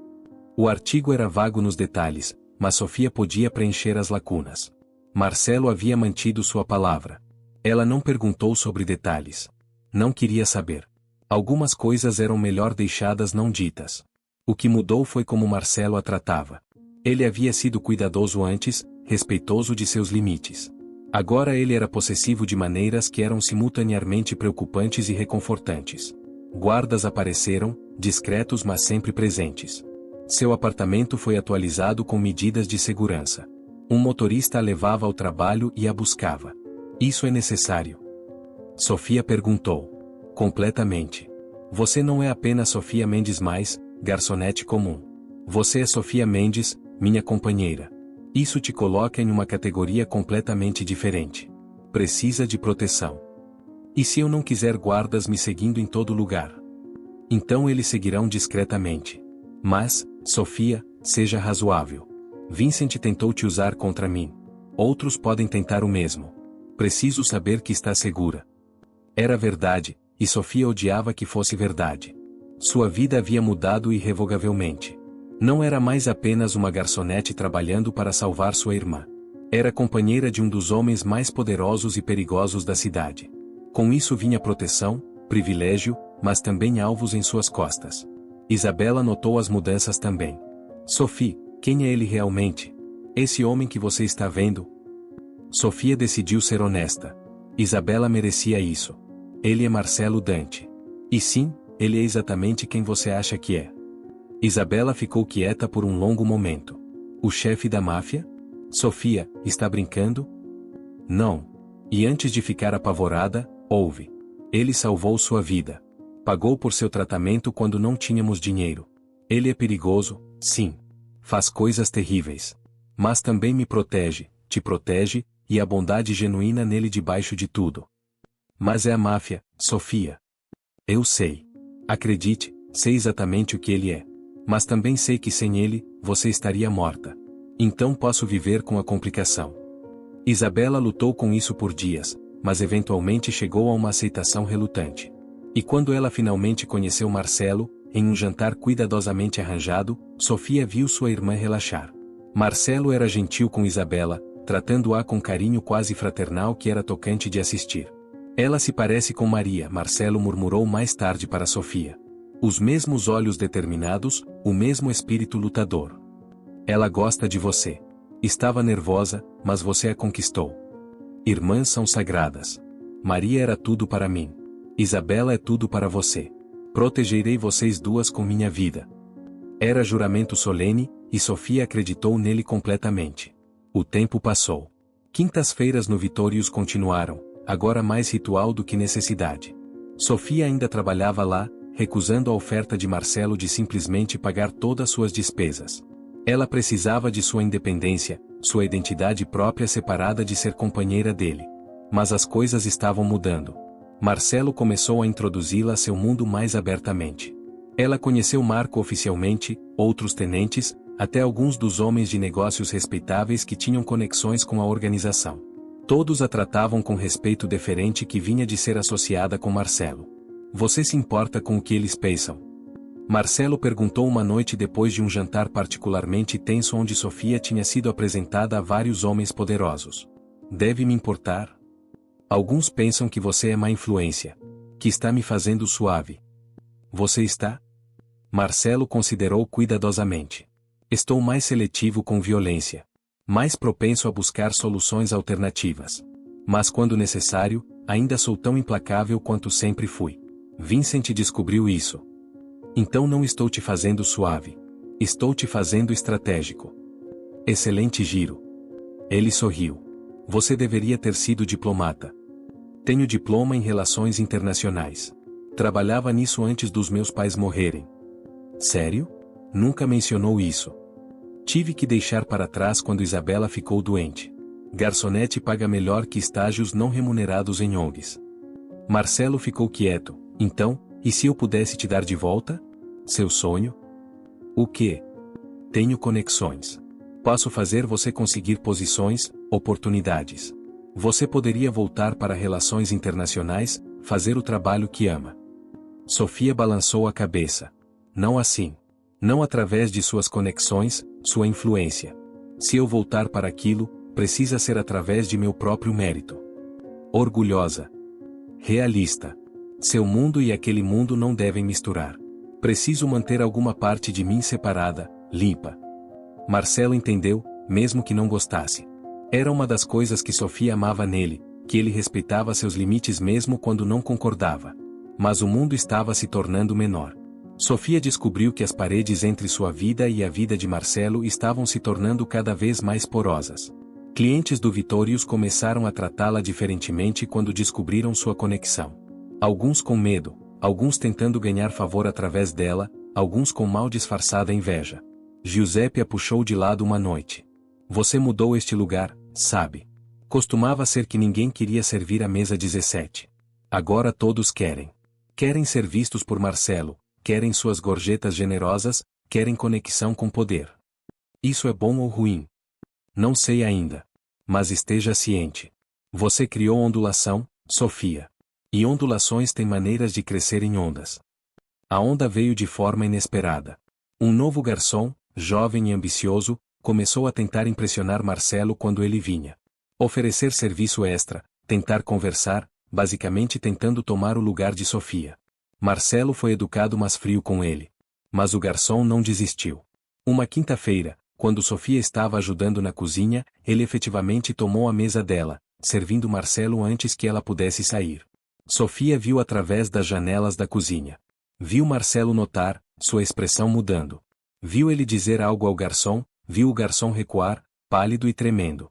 O artigo era vago nos detalhes, mas Sofia podia preencher as lacunas. Marcelo havia mantido sua palavra. Ela não perguntou sobre detalhes. Não queria saber. Algumas coisas eram melhor deixadas não ditas. O que mudou foi como Marcelo a tratava. Ele havia sido cuidadoso antes, respeitoso de seus limites. Agora ele era possessivo de maneiras que eram simultaneamente preocupantes e reconfortantes. Guardas apareceram, discretos mas sempre presentes. Seu apartamento foi atualizado com medidas de segurança. Um motorista a levava ao trabalho e a buscava. Isso é necessário? Sofia perguntou. Completamente. Você não é apenas Sofia Mendes mais, garçonete comum. Você é Sofia Mendes, minha companheira. Isso te coloca em uma categoria completamente diferente. Precisa de proteção. E se eu não quiser guardas me seguindo em todo lugar? Então eles seguirão discretamente. Mas, Sofia, seja razoável. Vincent tentou te usar contra mim. Outros podem tentar o mesmo. Preciso saber que está segura. Era verdade, e Sofia odiava que fosse verdade. Sua vida havia mudado irrevogavelmente. Não era mais apenas uma garçonete trabalhando para salvar sua irmã. Era companheira de um dos homens mais poderosos e perigosos da cidade. Com isso vinha proteção, privilégio, mas também alvos em suas costas. Isabela notou as mudanças também. Sophie, quem é ele realmente? Esse homem que você está vendo? Sofia decidiu ser honesta. Isabela merecia isso. Ele é Marcelo Dante. E sim, ele é exatamente quem você acha que é. Isabela ficou quieta por um longo momento. O chefe da máfia? Sofia, está brincando? Não. E antes de ficar apavorada, ouve. Ele salvou sua vida. Pagou por seu tratamento quando não tínhamos dinheiro. Ele é perigoso, sim. Faz coisas terríveis. Mas também me protege, te protege, e a bondade genuína nele debaixo de tudo. Mas é a máfia, Sofia. Eu sei. Acredite, sei exatamente o que ele é. Mas também sei que sem ele, você estaria morta. Então posso viver com a complicação. Isabela lutou com isso por dias, mas eventualmente chegou a uma aceitação relutante. E quando ela finalmente conheceu Marcelo, em um jantar cuidadosamente arranjado, Sofia viu sua irmã relaxar. Marcelo era gentil com Isabela, tratando-a com carinho quase fraternal que era tocante de assistir. Ela se parece com Maria, Marcelo murmurou mais tarde para Sofia. Os mesmos olhos determinados, o mesmo espírito lutador. Ela gosta de você. Estava nervosa, mas você a conquistou. Irmãs são sagradas. Maria era tudo para mim. Isabela é tudo para você. Protegerei vocês duas com minha vida. Era juramento solene, e Sofia acreditou nele completamente. O tempo passou. Quintas-feiras no Vitórios continuaram, agora mais ritual do que necessidade. Sofia ainda trabalhava lá, recusando a oferta de Marcelo de simplesmente pagar todas suas despesas. Ela precisava de sua independência, sua identidade própria separada de ser companheira dele. Mas as coisas estavam mudando. Marcelo começou a introduzi-la a seu mundo mais abertamente. Ela conheceu Marco oficialmente, outros tenentes, até alguns dos homens de negócios respeitáveis que tinham conexões com a organização. Todos a tratavam com respeito deferente que vinha de ser associada com Marcelo. Você se importa com o que eles pensam? Marcelo perguntou uma noite depois de um jantar particularmente tenso onde Sofia tinha sido apresentada a vários homens poderosos. Deve me importar? Alguns pensam que você é má influência. Que está me fazendo suave. Você está? Marcelo considerou cuidadosamente. Estou mais seletivo com violência. Mais propenso a buscar soluções alternativas. Mas quando necessário, ainda sou tão implacável quanto sempre fui. Vincent descobriu isso. Então não estou te fazendo suave. Estou te fazendo estratégico. Excelente giro. Ele sorriu. Você deveria ter sido diplomata. Tenho diploma em relações internacionais. Trabalhava nisso antes dos meus pais morrerem. Sério? Nunca mencionou isso. Tive que deixar para trás quando Isabela ficou doente. Garçonete paga melhor que estágios não remunerados em ONGs. Marcelo ficou quieto. Então, e se eu pudesse te dar de volta? Seu sonho? O quê? Tenho conexões. Posso fazer você conseguir posições, oportunidades. Você poderia voltar para relações internacionais, fazer o trabalho que ama. Sofia balançou a cabeça. Não assim. Não através de suas conexões, sua influência. Se eu voltar para aquilo, precisa ser através de meu próprio mérito. Orgulhosa. Realista. Seu mundo e aquele mundo não devem misturar. Preciso manter alguma parte de mim separada, limpa. Marcelo entendeu, mesmo que não gostasse. Era uma das coisas que Sofia amava nele, que ele respeitava seus limites mesmo quando não concordava. Mas o mundo estava se tornando menor. Sofia descobriu que as paredes entre sua vida e a vida de Marcelo estavam se tornando cada vez mais porosas. Clientes do Vitórios começaram a tratá-la diferentemente quando descobriram sua conexão. Alguns com medo, alguns tentando ganhar favor através dela, alguns com mal disfarçada inveja. Giuseppe a puxou de lado uma noite. Você mudou este lugar, sabe? Costumava ser que ninguém queria servir a mesa 17. Agora todos querem. Querem ser vistos por Marcelo, querem suas gorjetas generosas, querem conexão com poder. Isso é bom ou ruim? Não sei ainda. Mas esteja ciente. Você criou ondulação, Sofia. E ondulações têm maneiras de crescer em ondas. A onda veio de forma inesperada. Um novo garçom, jovem e ambicioso, começou a tentar impressionar Marcelo quando ele vinha. Oferecer serviço extra, tentar conversar, basicamente tentando tomar o lugar de Sofia. Marcelo foi educado mas frio com ele. Mas o garçom não desistiu. Uma quinta-feira, quando Sofia estava ajudando na cozinha, ele efetivamente tomou a mesa dela, servindo Marcelo antes que ela pudesse sair. Sofia viu através das janelas da cozinha. Viu Marcelo notar, sua expressão mudando. Viu ele dizer algo ao garçom, viu o garçom recuar, pálido e tremendo.